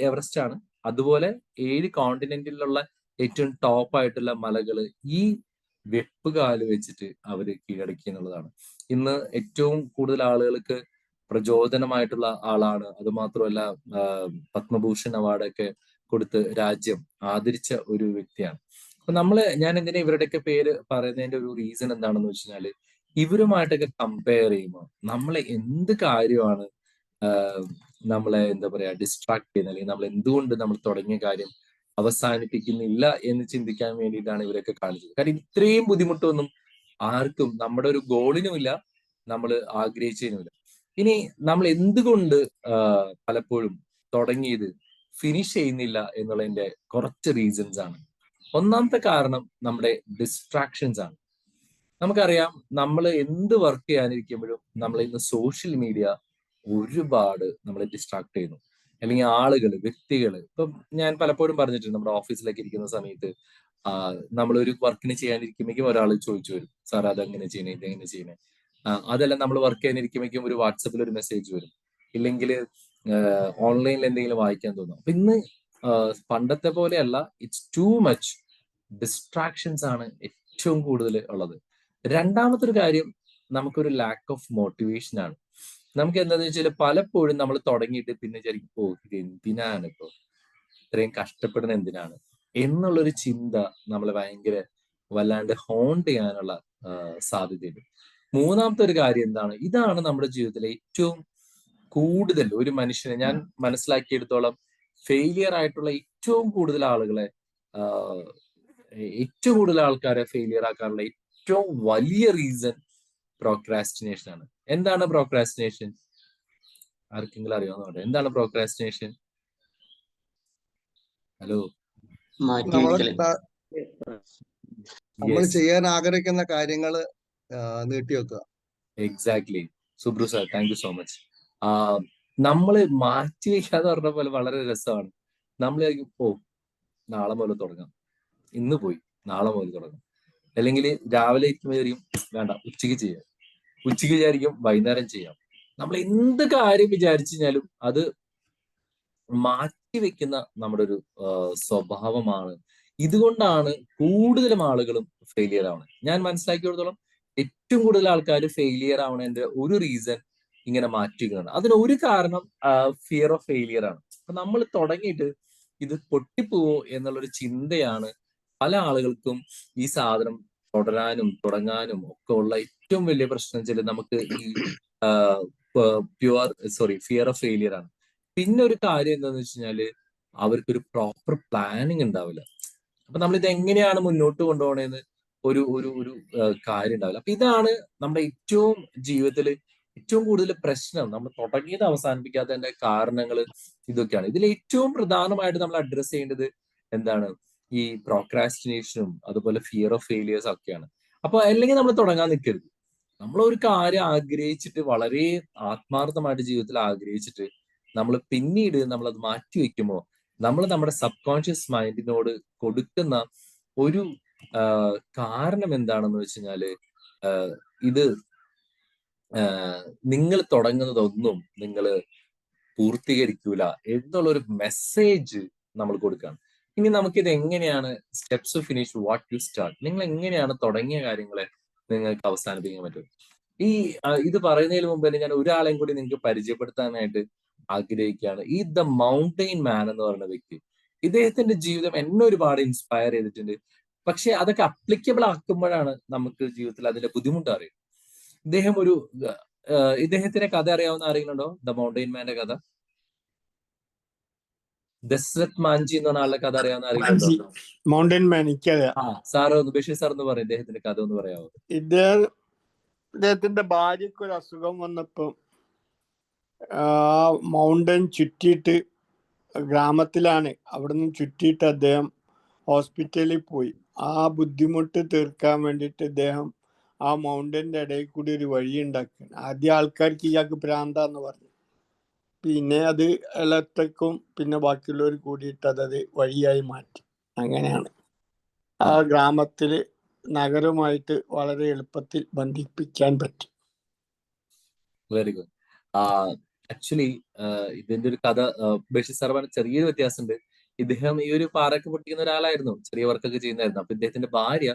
എവറസ്റ്റ് ആണ്. അതുപോലെ 7 കോണ്ടിനെന്റിലുള്ള ഏറ്റവും ടോപ്പ് ആയിട്ടുള്ള മലകള് ഈ വെപ്പുകാല് വെച്ചിട്ട് അവര് കീഴടക്കി എന്നുള്ളതാണ്. ഇന്ന് ഏറ്റവും കൂടുതൽ ആളുകൾക്ക് പ്രചോദനമായിട്ടുള്ള ആളാണ്. അത് മാത്രമല്ല പത്മഭൂഷൺ അവാർഡൊക്കെ കൊടുത്ത് രാജ്യം ആദരിച്ച ഒരു വ്യക്തിയാണ്. അപ്പൊ ഞാൻ എന്തിനാ ഇവരുടെയൊക്കെ പേര് പറയുന്നതിന്റെ ഒരു റീസൺ എന്താണെന്ന് വെച്ചാല് ഇവരുമായിട്ടൊക്കെ കമ്പയർ ചെയ്യുമ്പോൾ നമ്മളെ എന്ത് കാര്യമാണ് നമ്മളെ എന്താ പറയാ ഡിസ്ട്രാക്ട് ചെയ്യുന്നത്, അല്ലെങ്കിൽ നമ്മൾ എന്തുകൊണ്ട് നമ്മൾ തുടങ്ങിയ കാര്യം അവസാനിപ്പിക്കുന്നില്ല എന്ന് ചിന്തിക്കാൻ വേണ്ടിയിട്ടാണ് ഇവരൊക്കെ കാണിച്ചത്. കാരണം ഇത്രയും ബുദ്ധിമുട്ടൊന്നും ആർക്കും നമ്മുടെ ഒരു ഗോളിനുമില്ല, നമ്മൾ ആഗ്രഹിച്ചതിനുമില്ല. ഇനി നമ്മൾ എന്തുകൊണ്ട് പലപ്പോഴും തുടങ്ങിയത് ഫിനിഷ് ചെയ്യുന്നില്ല എന്നുള്ളതിന്റെ കുറച്ച് റീസൺസ് ആണ്. ഒന്നാമത്തെ കാരണം നമ്മുടെ ഡിസ്ട്രാക്ഷൻസ് ആണ്. നമുക്കറിയാം നമ്മൾ എന്ത് വർക്ക് ചെയ്യാനിരിക്കുമ്പോഴും നമ്മൾ ഇന്ന് സോഷ്യൽ മീഡിയ ഒരുപാട് നമ്മളെ ഡിസ്ട്രാക്ട് ചെയ്യുന്നു. അല്ലെങ്കിൽ ആളുകൾ, വ്യക്തികൾ. ഇപ്പം ഞാൻ പലപ്പോഴും പറഞ്ഞിട്ടുണ്ട്, നമ്മുടെ ഓഫീസിലേക്ക് ഇരിക്കുന്ന സമയത്ത് നമ്മളൊരു വർക്കിന് ചെയ്യാനിരിക്കുമ്പോഴേക്കും ഒരാൾ ചോദിച്ചു വരും, സാർ അതെങ്ങനെ ചെയ്യണേ, ഇതെങ്ങനെ ചെയ്യണേ. അതെല്ലാം നമ്മൾ വർക്ക് ചെയ്യാനിരിക്കുമ്പോഴേക്കും ഒരു വാട്സപ്പിൽ ഒരു മെസ്സേജ് വരും, ഇല്ലെങ്കിൽ ഓൺലൈനിൽ എന്തെങ്കിലും വായിക്കാൻ തോന്നും. അപ്പൊ ഇന്ന് പണ്ടത്തെ പോലെയല്ല, ഇറ്റ്സ് ടു മച്ച് ഡിസ്ട്രാക്ഷൻസ് ആണ് ഏറ്റവും കൂടുതൽ ഉള്ളത്. രണ്ടാമത്തെ ഒരു കാര്യം നമുക്കൊരു ലാക്ക് ഓഫ് മോട്ടിവേഷൻ ആണ്. നമുക്ക് എന്താണെന്ന് വെച്ചാൽ പലപ്പോഴും നമ്മൾ തുടങ്ങിയിട്ട് പിന്നെ വിചാരിക്കും, ഓ ഇത് എന്തിനാണ് ഇപ്പൊ ഇത്രയും കഷ്ടപ്പെടുന്ന എന്തിനാണ് എന്നുള്ളൊരു ചിന്ത നമ്മളെ ഭയങ്കര വല്ലാണ്ട് ഹോണ്ട് ചെയ്യാനുള്ള സാധ്യതയുണ്ട്. മൂന്നാമത്തെ ഒരു കാര്യം എന്താണ്, ഇതാണ് നമ്മുടെ ജീവിതത്തിലെ ഏറ്റവും കൂടുതൽ ഒരു മനുഷ്യനെ ഞാൻ മനസ്സിലാക്കിയെടുത്തോളം ഫെയിലിയർ ആയിട്ടുള്ള ഏറ്റവും കൂടുതൽ ആൾക്കാരെ ഫെയിലിയർ ആക്കാനുള്ള ഏറ്റവും വലിയ റീസൺ പ്രോക്രാസ്റ്റിനേഷൻ ആണ്. എന്താണ് പ്രോക്രാസ്റ്റിനേഷൻ? ആർക്കെങ്കിലും അറിയാവുന്ന പറയാം. എന്താണ് പ്രോക്രാസ്റ്റിനേഷൻ? ഹലോ,
നമ്മൾ ചെയ്യാൻ ആഗ്രഹിക്കുന്ന കാര്യങ്ങൾ നീട്ടിവെക്കുക.
Exactly. Subru sir, thank you so much. നമ്മള് മാറ്റി വയ്ക്കാന്ന് പറഞ്ഞ പോലെ വളരെ രസമാണ്. നമ്മൾ നാളെ മുതൽ തുടങ്ങാം, ഇന്ന് പോയി നാളെ മുതൽ തുടങ്ങാം. അല്ലെങ്കിൽ രാവിലെ ഇരിക്കുമ്പോഴായിരിക്കും വേണ്ട ഉച്ചയ്ക്ക് ചെയ്യാം, ഉച്ചയ്ക്ക് വിചാരിക്കും വൈകുന്നേരം ചെയ്യാം. നമ്മൾ എന്ത് കാര്യം വിചാരിച്ചു കഴിഞ്ഞാലും അത് മാറ്റിവെക്കുന്ന നമ്മുടെ ഒരു സ്വഭാവമാണ്. ഇതുകൊണ്ടാണ് കൂടുതലും ആളുകളും ഫെയിലിയർ ആവണത്. ഞാൻ മനസ്സിലാക്കിയെടുത്തോളം ഏറ്റവും കൂടുതൽ ആൾക്കാർ ഫെയിലിയർ ആവണതിന്റെ ഒരു റീസൺ ഇങ്ങനെ മാറ്റിവെക്കുന്നതാണ്. അതിന് ഒരു കാരണം ഫിയർ ഓഫ് ഫെയിലിയർ ആണ്. അപ്പൊ നമ്മൾ തുടങ്ങിയിട്ട് ഇത് പൊട്ടിപ്പോവോ എന്നുള്ളൊരു ചിന്തയാണ് പല ആളുകൾക്കും ഈ സാധനം തുടങ്ങാനും ഒക്കെ ഉള്ള ഏറ്റവും വലിയ പ്രശ്നം വെച്ചാൽ നമുക്ക് ഈ ഫിയർ ഓഫ് ഫെയിലിയർ ആണ്. പിന്നെ ഒരു കാര്യം എന്താന്ന് വെച്ച് കഴിഞ്ഞാല് അവർക്കൊരു പ്രോപ്പർ പ്ലാനിങ് ഉണ്ടാവില്ല. അപ്പൊ നമ്മളിത് എങ്ങനെയാണ് മുന്നോട്ട് കൊണ്ടുപോകണേന്ന് ഒരു ഒരു ഒരു കാര്യം ഉണ്ടാവില്ല. അപ്പൊ ഇതാണ് നമ്മുടെ ഏറ്റവും ജീവിതത്തിൽ ഏറ്റവും കൂടുതൽ പ്രശ്നം. നമ്മൾ തുടങ്ങിയത് അവസാനിപ്പിക്കാത്തതിന്റെ കാരണങ്ങൾ ഇതൊക്കെയാണ്. ഇതിൽ ഏറ്റവും പ്രധാനമായിട്ട് നമ്മൾ അഡ്രസ് ചെയ്യേണ്ടത് എന്താണ്? ഈ പ്രോക്രാസ്റ്റിനേഷനും അതുപോലെ ഫിയർ ഓഫ് ഫെയിലിയേഴ്സ് ഒക്കെയാണ്. അപ്പൊ അല്ലെങ്കിൽ നമ്മൾ തുടങ്ങാൻ നിൽക്കരുത്. നമ്മൾ ഒരു കാര്യം ആഗ്രഹിച്ചിട്ട് വളരെ ആത്മാർത്ഥമായിട്ട് ജീവിതത്തിൽ ആഗ്രഹിച്ചിട്ട് നമ്മൾ പിന്നീട് നമ്മളത് മാറ്റി വെക്കുമ്പോൾ നമ്മൾ നമ്മുടെ സബ് കോൺഷ്യസ് മൈൻഡിനോട് കൊടുക്കുന്ന ഒരു കാരണം എന്താണെന്ന് വെച്ച് കഴിഞ്ഞാല് ഇത് നിങ്ങൾ തുടങ്ങുന്നതൊന്നും നിങ്ങൾ പൂർത്തീകരിക്കൂല എന്നുള്ളൊരു മെസ്സേജ് നമ്മൾ കൊടുക്കുകയാണ്. ഇനി നമുക്കിത് എങ്ങനെയാണ് steps to finish what you start, നിങ്ങൾ എങ്ങനെയാണ് തുടങ്ങിയ കാര്യങ്ങളെ നിങ്ങൾക്ക് അവസാനിപ്പിക്കാൻ പറ്റും? ഇത് പറയുന്നതിന് മുമ്പ് തന്നെ ഞാൻ ഒരാളെയും കൂടി നിങ്ങൾക്ക് പരിചയപ്പെടുത്താനായിട്ട് ആഗ്രഹിക്കുകയാണ്. ഈ ദ മൗണ്ടെയിൻ മാൻ എന്ന് പറയുന്ന വ്യക്തി, ഇദ്ദേഹത്തിന്റെ ജീവിതം എന്നെ ഒരുപാട് ഇൻസ്പയർ ചെയ്തിട്ടുണ്ട്. പക്ഷെ അതൊക്കെ അപ്ലിക്കബിൾ ആക്കുമ്പോഴാണ് നമുക്ക് ജീവിതത്തിൽ അതിന്റെ ബുദ്ധിമുട്ട് അറിയുന്നത്. ഇദ്ദേഹത്തിന്റെ കഥ അറിയാവുന്ന ആരെങ്കിലും ഉണ്ടോ? ദ മൗണ്ടെയിൻ മാന്റെ കഥ, ദസ്രത് മാഞ്ചി എന്ന് പറഞ്ഞ ആളുടെ കഥ അറിയാവുന്ന ആരെങ്കിലും ഉണ്ടോ?
മൗണ്ടൻ മാൻ
സാറ് ബഷീർ സാർ എന്ന് പറയും, ഇദ്ദേഹത്തിന്റെ കഥ ഒന്ന് പറയാമോ?
ഇദ്ദേഹത്തിന്റെ ഭാര്യക്ക് ഒരു അസുഖം വന്നപ്പോ മൗണ്ടൻ ചുറ്റിയിട്ട്, ഗ്രാമത്തിലാണ്, അവിടുന്ന് ചുറ്റിയിട്ട് അദ്ദേഹം ഹോസ്പിറ്റലിൽ പോയി. ആ ബുദ്ധിമുട്ട് തീർക്കാൻ വേണ്ടിയിട്ട് ഇദ്ദേഹം ആ മൗണ്ടന്റെ ഇടയിൽ കൂടി ഒരു വഴി ഉണ്ടാക്കുകയാണ്. ആദ്യം ആൾക്കാർക്ക് ഇയാൾക്ക് ഭ്രാന്താന്ന് പറഞ്ഞു, പിന്നെ അത് എല്ലാത്തേക്കും പിന്നെ ബാക്കിയുള്ളവർ കൂടിയിട്ട് അത് വഴിയായി മാറ്റി. അങ്ങനെയാണ് ആ ഗ്രാമത്തില് നഗരവുമായിട്ട് വളരെ എളുപ്പത്തിൽ ബന്ധിപ്പിക്കാൻ പറ്റും.
Very good. ആക്ച്വലി ഇതിന്റെ ഒരു കഥ ബഷീർ സാർ പറഞ്ഞ ചെറിയൊരു വ്യത്യാസമുണ്ട്. ഇദ്ദേഹം ഈ ഒരു പാറയൊക്കെ പൊട്ടിക്കുന്ന ഒരാളായിരുന്നു, ചെറിയ വർക്കൊക്കെ ചെയ്യുന്നതായിരുന്നു. അപ്പൊ ഇദ്ദേഹത്തിന്റെ ഭാര്യ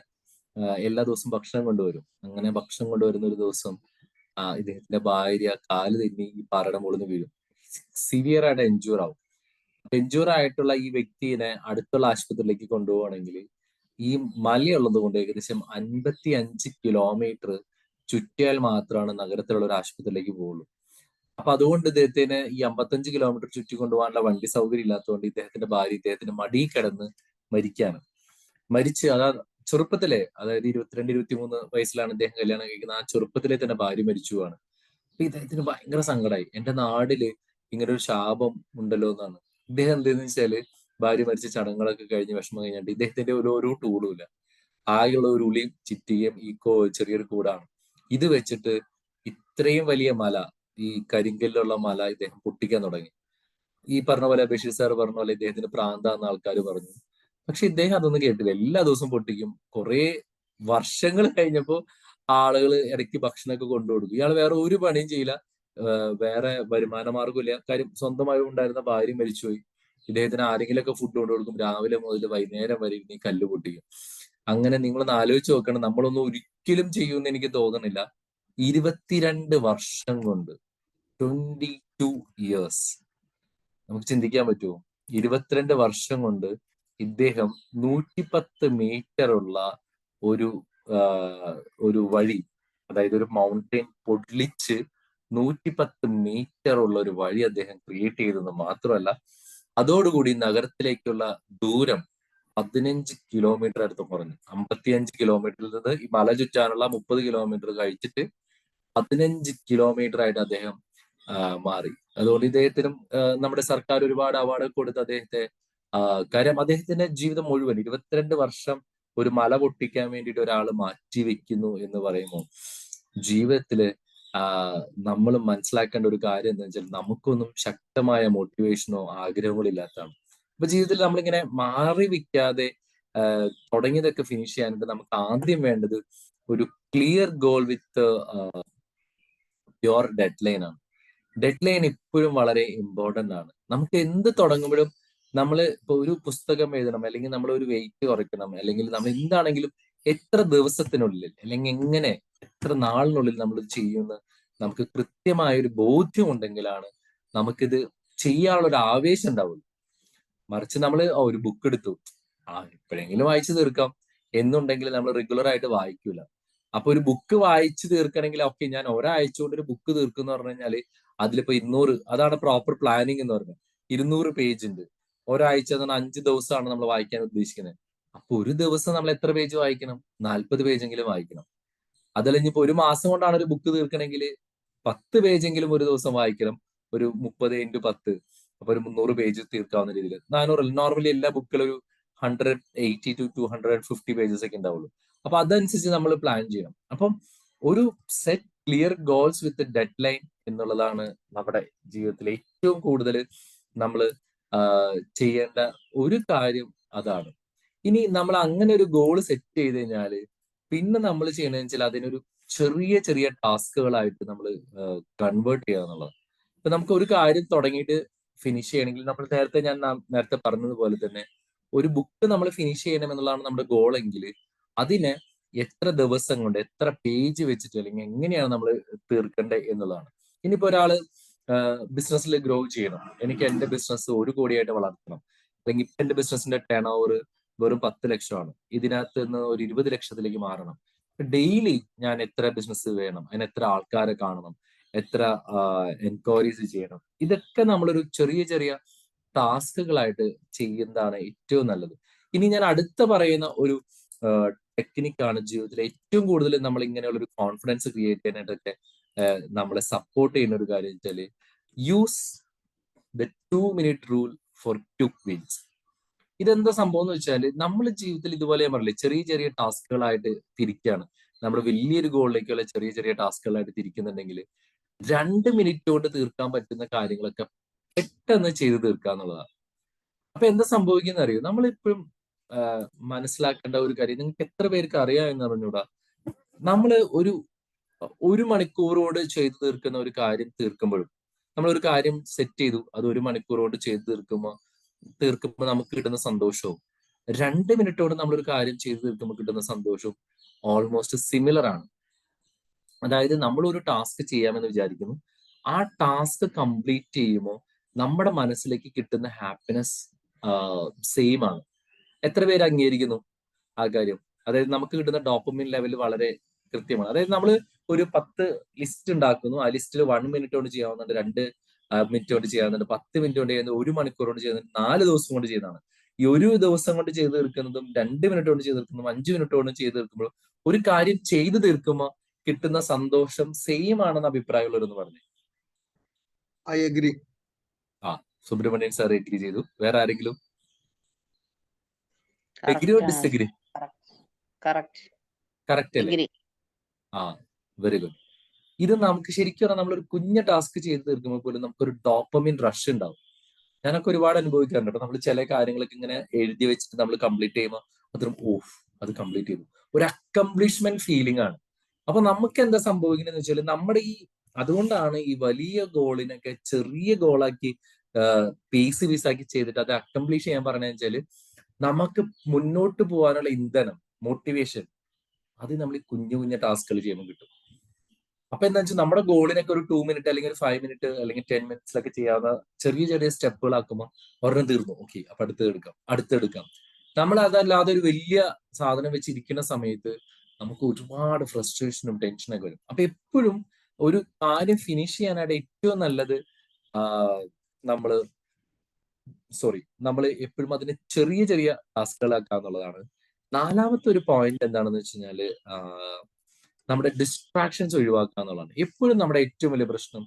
എല്ലാ ദിവസവും ഭക്ഷണം കൊണ്ടുവരും. അങ്ങനെ ഭക്ഷണം കൊണ്ടുവരുന്ന ഒരു ദിവസം ഇദ്ദേഹത്തിന്റെ ഭാര്യ കാല് തെന്നി ഈ പാറയുടെ മുകളിൽ നിന്ന് വീഴും. സിവിയർ ആയിട്ട് എൻജൂർ ആവും. എൻജൂർ ആയിട്ടുള്ള ഈ വ്യക്തിയെ അടുത്തുള്ള ആശുപത്രിയിലേക്ക് കൊണ്ടുപോകണമെങ്കിൽ ഈ മലയുള്ളത് കൊണ്ട് ഏകദേശം 55 കിലോമീറ്റർ ചുറ്റിയാൽ മാത്രമാണ് നഗരത്തിലുള്ള ഒരു ആശുപത്രിയിലേക്ക് പോകുള്ളൂ. അപ്പൊ അതുകൊണ്ട് ഇദ്ദേഹത്തിന് ഈ 55 കിലോമീറ്റർ ചുറ്റി കൊണ്ടുപോകാനുള്ള വണ്ടി സൗകര്യം ഇല്ലാത്തതുകൊണ്ട് ഇദ്ദേഹത്തിന്റെ ഭാര്യ ഇദ്ദേഹത്തിന്റെ മടിയിൽ കിടന്ന് മരിക്കാണ്. മരിച്ച് ചെറുപ്പത്തിലെ, അതായത് 22-23 വയസ്സിലാണ് ഇദ്ദേഹം കല്യാണം കഴിക്കുന്നത്. ആ ചെറുപ്പത്തിലെ തന്നെ ഭാര്യ മരിച്ചു പോവാണ്. അപ്പൊ ഇദ്ദേഹത്തിന് ഭയങ്കര സങ്കടമായി. എന്റെ നാടില് ഇങ്ങനെ ഒരു ശാപം ഉണ്ടല്ലോ എന്നാണ്. ഇദ്ദേഹം എന്തെന്ന് വെച്ചാല് ഭാര്യ മരിച്ച ചടങ്ങുകളൊക്കെ കഴിഞ്ഞ് വിഷമം കഴിഞ്ഞിട്ട് ഇദ്ദേഹത്തിന്റെ ഒരു ടൂളും ഇല്ല. ആകെയുള്ള ഒരു ഉളിയും ചിറ്റിയും ഈ ചെറിയൊരു കൂടാണ്. ഇത് വെച്ചിട്ട് ഇത്രയും വലിയ മല, ഈ കരിങ്കല്ലുള്ള മല ഇദ്ദേഹം പൊട്ടിക്കാൻ തുടങ്ങി. ഈ പറഞ്ഞ പോലെ ബഷീർ സാർ പറഞ്ഞ പോലെ ഇദ്ദേഹത്തിന് പ്രാന്താന്ന് ആൾക്കാർ പറഞ്ഞു. പക്ഷെ ഇദ്ദേഹം അതൊന്നും കേട്ടില്ല. എല്ലാ ദിവസവും പൊട്ടിക്കും. കുറെ വർഷങ്ങൾ കഴിഞ്ഞപ്പോ ആളുകൾ ഇടയ്ക്ക് ഭക്ഷണമൊക്കെ കൊണ്ടുകൊടുക്കും. ഇയാൾ വേറെ ഒരു പണിയും ചെയ്യില്ല, വേറെ വരുമാന മാർഗമില്ല. കാര്യം സ്വന്തമായി ഉണ്ടായിരുന്ന ഭാര്യ മരിച്ചുപോയി. ഇദ്ദേഹത്തിന് ആരെങ്കിലുമൊക്കെ ഫുഡ് കൊണ്ടുകൊടുക്കും. രാവിലെ മുതൽ വൈകുന്നേരം വരെ ഈ കല്ല് പൊട്ടിക്കും. അങ്ങനെ നിങ്ങളൊന്ന് ആലോചിച്ച് നോക്കണം, നമ്മളൊന്നും ഒരിക്കലും ചെയ്യുമെന്ന് എനിക്ക് തോന്നുന്നില്ല. 22 വർഷം കൊണ്ട് 22 ഇയേഴ്സ് നമുക്ക് ചിന്തിക്കാൻ പറ്റുമോ? 22 വർഷം കൊണ്ട് ഇദ്ദേഹം 110 മീറ്റർ ഉള്ള ഒരു വഴി, അതായത് ഒരു മൗണ്ടെയിൻ പൊടിച്ച് 110 മീറ്റർ ഉള്ള ഒരു വഴി അദ്ദേഹം ക്രിയേറ്റ് ചെയ്തെന്ന് മാത്രമല്ല, അതോടുകൂടി നഗരത്തിലേക്കുള്ള ദൂരം 15 കിലോമീറ്റർ അടുത്ത് കുറഞ്ഞു. 55 കിലോമീറ്ററിൽ നിന്ന് ഈ മല ചുറ്റാനുള്ള 30 കിലോമീറ്റർ കഴിച്ചിട്ട് 15 കിലോമീറ്റർ ആയിട്ട് അദ്ദേഹം മാറി. അതുകൊണ്ട് ഇദ്ദേഹത്തിനും നമ്മുടെ സർക്കാർ ഒരുപാട് അവാർഡ് കൊടുത്ത് അദ്ദേഹത്തെ, കാര്യം അദ്ദേഹത്തിന്റെ ജീവിതം മുഴുവൻ 22 വർഷം ഒരു മല പൊട്ടിക്കാൻ വേണ്ടിയിട്ട് ഒരാൾ മാറ്റിവെക്കുന്നു എന്ന് പറയുമ്പോൾ ജീവിതത്തില് നമ്മൾ മനസ്സിലാക്കേണ്ട ഒരു കാര്യം എന്താ വെച്ചാൽ നമുക്കൊന്നും ശക്തമായ മോട്ടിവേഷനോ ആഗ്രഹങ്ങളോ ഇല്ലാത്തതാണ്. അപ്പൊ ജീവിതത്തിൽ നമ്മളിങ്ങനെ മാറി വിൽക്കാതെ തുടങ്ങിയതൊക്കെ ഫിനിഷ് ചെയ്യാനായിട്ട് നമുക്ക് ആദ്യം വേണ്ടത് ഒരു clear goal with your dead line ആണ്. ഡെഡ് ലൈൻ ഇപ്പോഴും വളരെ ഇമ്പോർട്ടന്റ് ആണ്. നമുക്ക് എന്ത് തുടങ്ങുമ്പോഴും നമ്മൾ ഇപ്പൊ ഒരു പുസ്തകം എഴുതണം, അല്ലെങ്കിൽ നമ്മൾ ഒരു വെയിറ്റ് കുറയ്ക്കണം, അല്ലെങ്കിൽ നമ്മൾ എന്താണെങ്കിലും എത്ര ദിവസത്തിനുള്ളിൽ അല്ലെങ്കിൽ എത്ര നാളിനുള്ളിൽ നമ്മൾ ചെയ്യുമെന്ന് നമുക്ക് കൃത്യമായ ഒരു ബോധ്യം ഉണ്ടെങ്കിലാണ് നമുക്കിത് ചെയ്യാനുള്ള ഒരു ആവേശം ഉണ്ടാവുള്ളൂ. മറിച്ച് നമ്മൾ ഒരു ബുക്ക് എടുത്തു, എപ്പോഴെങ്കിലും വായിച്ചു തീർക്കാം എന്നുണ്ടെങ്കിൽ നമ്മൾ റെഗുലർ ആയിട്ട് വായിക്കൂല. അപ്പൊ ഒരു ബുക്ക് വായിച്ചു തീർക്കണമെങ്കിൽ ഓക്കെ ഞാൻ ഒരാഴ്ച കൊണ്ട് ഒരു ബുക്ക് തീർക്കും എന്ന് പറഞ്ഞു കഴിഞ്ഞാല് അതിലിപ്പോ 200, അതാണ് പ്രോപ്പർ പ്ലാനിങ് എന്ന് പറഞ്ഞത്. 200 പേജ് ഉണ്ട്. ഒരാഴ്ച എന്ന് പറഞ്ഞാൽ 5 ദിവസമാണ് നമ്മൾ വായിക്കാൻ ഉദ്ദേശിക്കുന്നത്. അപ്പൊ ഒരു ദിവസം നമ്മൾ എത്ര പേജ് വായിക്കണം? 40 പേജെങ്കിലും വായിക്കണം. അതല്ലെങ്കിൽ ഇപ്പൊ ഒരു മാസം കൊണ്ടാണ് ഒരു ബുക്ക് തീർക്കണമെങ്കിൽ 10 പേജെങ്കിലും ഒരു ദിവസം വായിക്കണം. ഒരു 30 × 10, അപ്പൊ ഒരു 300 പേജ് തീർക്കാവുന്ന രീതിയിൽ. 400 നോർമലി എല്ലാ ബുക്കിലും ഒരു 180 to 250 പേജസ് ഒക്കെ ഉണ്ടാവുള്ളൂ. അപ്പൊ അതനുസരിച്ച് നമ്മൾ പ്ലാൻ ചെയ്യണം. അപ്പം ഒരു സെറ്റ് ക്ലിയർ ഗോൾസ് വിത്ത് ഡെഡ് ലൈൻ എന്നുള്ളതാണ് നമ്മുടെ ജീവിതത്തിൽ ഏറ്റവും കൂടുതൽ നമ്മൾ ചെയ്യേണ്ട ഒരു കാര്യം. അതാണ്. ഇനി നമ്മൾ അങ്ങനെ ഒരു ഗോൾ സെറ്റ് ചെയ്ത് കഴിഞ്ഞാല് പിന്നെ നമ്മൾ ചെയ്യണമെന്ന് വെച്ചാൽ അതിനൊരു ചെറിയ ചെറിയ ടാസ്കുകളായിട്ട് നമ്മൾ കൺവേർട്ട് ചെയ്യുക എന്നുള്ളത്. ഇപ്പൊ നമുക്ക് ഒരു കാര്യം തുടങ്ങിയിട്ട് ഫിനിഷ് ചെയ്യണമെങ്കിൽ നമ്മൾ നേരത്തെ പറഞ്ഞതുപോലെ തന്നെ ഒരു ബുക്ക് നമ്മൾ ഫിനിഷ് ചെയ്യണം എന്നുള്ളതാണ് നമ്മുടെ ഗോൾ എങ്കിൽ അതിനെ എത്ര ദിവസം കൊണ്ട് എത്ര പേജ് വെച്ചിട്ട് അല്ലെങ്കിൽ എങ്ങനെയാണ് നമ്മൾ തീർക്കേണ്ടത് എന്നുള്ളതാണ്. ഇനിയിപ്പോ ഒരാള് ബിസിനസ്സിൽ ഗ്രോ ചെയ്യണം, എനിക്ക് എന്റെ ബിസിനസ് 1 കോടിയായിട്ട് വളർത്തണം, അല്ലെങ്കിൽ ഇപ്പൊ എന്റെ ബിസിനസിന്റെ ടേൺ ഓവർ വെറും 10 ലക്ഷമാണ്, ഇതിനകത്ത് നിന്ന് ഒരു 20 ലക്ഷത്തിലേക്ക് മാറണം. ഡെയിലി ഞാൻ എത്ര ബിസിനസ് വേണം, അതിന് എത്ര ആൾക്കാരെ കാണണം, എത്ര എൻക്വയറീസ് ചെയ്യണം, ഇതൊക്കെ നമ്മളൊരു ചെറിയ ചെറിയ ടാസ്കുകളായിട്ട് ചെയ്യുന്നതാണ് ഏറ്റവും നല്ലത്. ഇനി ഞാൻ അടുത്ത പറയുന്ന ഒരു ടെക്നിക്കാണ് ജീവിതത്തിൽ ഏറ്റവും കൂടുതൽ നമ്മൾ ഇങ്ങനെയുള്ള ഒരു കോൺഫിഡൻസ് ക്രിയേറ്റ് ചെയ്യാനായിട്ടൊക്കെ നമ്മളെ സപ്പോർട്ട് ചെയ്യുന്ന ഒരു കാര്യം വെച്ചാല് use the 2-minute rule for quick wins. ഇതെന്താ സംഭവം എന്ന് വെച്ചാൽ നമ്മൾ ജീവിതത്തിൽ ഇതുപോലെ ഞാൻ പറഞ്ഞില്ലേ ചെറിയ ചെറിയ ടാസ്കുകളായിട്ട് തിരിക്കുകയാണ്. നമ്മൾ വലിയൊരു ഗോളിലേക്കുള്ള ചെറിയ ചെറിയ ടാസ്കുകളായിട്ട് തിരിക്കുന്നുണ്ടെങ്കിൽ 2 മിനിറ്റ് കൊണ്ട് തീർക്കാൻ പറ്റുന്ന കാര്യങ്ങളൊക്കെ പെട്ടെന്ന് ചെയ്ത് തീർക്കുക എന്നുള്ളതാണ്. അപ്പൊ എന്താ സംഭവിക്കുന്ന അറിയോ? നമ്മളിപ്പോഴും മനസ്സിലാക്കേണ്ട ഒരു കാര്യം, നിങ്ങൾക്ക് എത്ര പേർക്ക് അറിയാം എന്ന് പറഞ്ഞൂടാ, നമ്മള് ഒരു മണിക്കൂറോട് ചെയ്തു തീർക്കുന്ന ഒരു കാര്യം തീർക്കുമ്പോഴും, നമ്മൾ ഒരു കാര്യം സെറ്റ് ചെയ്തു അത് 1 മണിക്കൂറോട് ചെയ്ത് തീർക്കുമ്പോൾ നമുക്ക് കിട്ടുന്ന സന്തോഷവും 2 മിനിറ്റോട് നമ്മളൊരു കാര്യം ചെയ്തു തീർക്കുമ്പോൾ കിട്ടുന്ന സന്തോഷവും ഓൾമോസ്റ്റ് സിമിലർ ആണ്. അതായത് നമ്മൾ ഒരു ടാസ്ക് ചെയ്യാമെന്ന് വിചാരിക്കുന്നു, ആ ടാസ്ക് കംപ്ലീറ്റ് ചെയ്യുമ്പോൾ നമ്മുടെ മനസ്സിലേക്ക് കിട്ടുന്ന ഹാപ്പിനെസ് സെയിം ആണ്. എത്ര പേര് അംഗീകരിക്കുന്നു ആ കാര്യം? അതായത് നമുക്ക് കിട്ടുന്ന ഡോപ്പമിൻ ലെവൽ വളരെ കൃത്യമാണ്. അതായത് നമ്മൾ ഒരു 10 ലിസ്റ്റ് ഉണ്ടാക്കുന്നു, ആ ലിസ്റ്റിൽ 1 മിനിറ്റ് കൊണ്ട് ചെയ്യാവുന്നുണ്ട്, 2 മിനിറ്റ് കൊണ്ട് ചെയ്യാവുന്നുണ്ട്, 10 മിനിറ്റ് കൊണ്ട് ചെയ്യുന്നത്, 1 മണിക്കൂർ കൊണ്ട് ചെയ്യുന്നത്, 4 ദിവസം കൊണ്ട് ചെയ്യുന്നതാണ്. ഈ 1 ദിവസം കൊണ്ട് ചെയ്ത് തീർക്കുന്നതും 2 മിനിറ്റ് കൊണ്ട് ചെയ്ത് തീർക്കുന്നതും 5 മിനിറ്റ് കൊണ്ട് ചെയ്ത് തീർക്കുമ്പോൾ ഒരു കാര്യം ചെയ്തു തീർക്കുമ്പോൾ കിട്ടുന്ന സന്തോഷം സെയിം ആണെന്ന് അഭിപ്രായമുള്ളവരെന്ന് പറഞ്ഞു.
I agree.
Subramanian sir agree ചെയ്തു. വേറെ ആരെങ്കിലും എഗ്രി ഓർ ഡിസ്അഗ്രി? കറക്റ്റ് അല്ലേ? Very good. ഇത് നമുക്ക് ശരിക്കും പറഞ്ഞാൽ നമ്മളൊരു കുഞ്ഞ ടാസ്ക് ചെയ്ത് തീർക്കുമ്പോൾ പോലും നമുക്കൊരു ഡോപ്പമിൻ റഷ് ഉണ്ടാവും. ഞാനൊക്കെ ഒരുപാട് അനുഭവിക്കാറുണ്ട് കേട്ടോ. നമ്മൾ ചില കാര്യങ്ങളൊക്കെ ഇങ്ങനെ എഴുതി വെച്ചിട്ട് നമ്മൾ കംപ്ലീറ്റ് ചെയ്യുമ്പോൾ അത്രയും അത് കംപ്ലീറ്റ് ചെയ്തു, ഒരു അക്കംപ്ലിഷ്മെന്റ് ഫീലിംഗ് ആണ്. അപ്പൊ നമുക്ക് എന്താ സംഭവിക്കുന്നത് വെച്ചാൽ നമ്മുടെ അതുകൊണ്ടാണ് ഈ വലിയ ഗോളിനൊക്കെ ചെറിയ ഗോളാക്കി പീസാക്കി ചെയ്തിട്ട് അത് അക്കംപ്ലീഷ് ചെയ്യാൻ പറഞ്ഞതെന്ന് വെച്ചാല് നമുക്ക് മുന്നോട്ട് പോകാനുള്ള ഇന്ധനം, മോട്ടിവേഷൻ, അത് നമ്മൾ ഈ കുഞ്ഞു കുഞ്ഞ ടാസ്കുകൾ ചെയ്യുമ്പോൾ കിട്ടും. അപ്പൊ എന്താ വെച്ചാൽ നമ്മുടെ ഗോളിനൊക്കെ ഒരു 2 മിനിറ്റ് അല്ലെങ്കിൽ ഒരു 5 മിനിറ്റ് അല്ലെങ്കിൽ 10 മിനിറ്റ്സിലൊക്കെ ചെയ്യാവുന്ന ചെറിയ ചെറിയ സ്റ്റെപ്പുകളാക്കുമ്പോൾ ഒരെണ്ണം തീർന്നു, ഓക്കെ അപ്പൊ അടുത്തെടുക്കാം. നമ്മൾ അതല്ലാതെ ഒരു വലിയ സാധനം വെച്ചിരിക്കുന്ന സമയത്ത് നമുക്ക് ഒരുപാട് ഫ്രസ്ട്രേഷനും ടെൻഷനൊക്കെ വരും. അപ്പൊ എപ്പോഴും ഒരു കാര്യം ഫിനിഷ് ചെയ്യാനായിട്ട് ഏറ്റവും നല്ലത് നമ്മൾ എപ്പോഴും അതിനെ ചെറിയ ചെറിയ ടാസ്കുകളാക്കുക എന്നുള്ളതാണ്. 4ാമത്തെ ഒരു പോയിന്റ് എന്താണെന്ന് വെച്ച് കഴിഞ്ഞാല് നമ്മുടെ ഡിസ്ട്രാക്ഷൻസ് ഒഴിവാക്കുക എന്നുള്ളതാണ്. എപ്പോഴും നമ്മുടെ ഏറ്റവും വലിയ പ്രശ്നം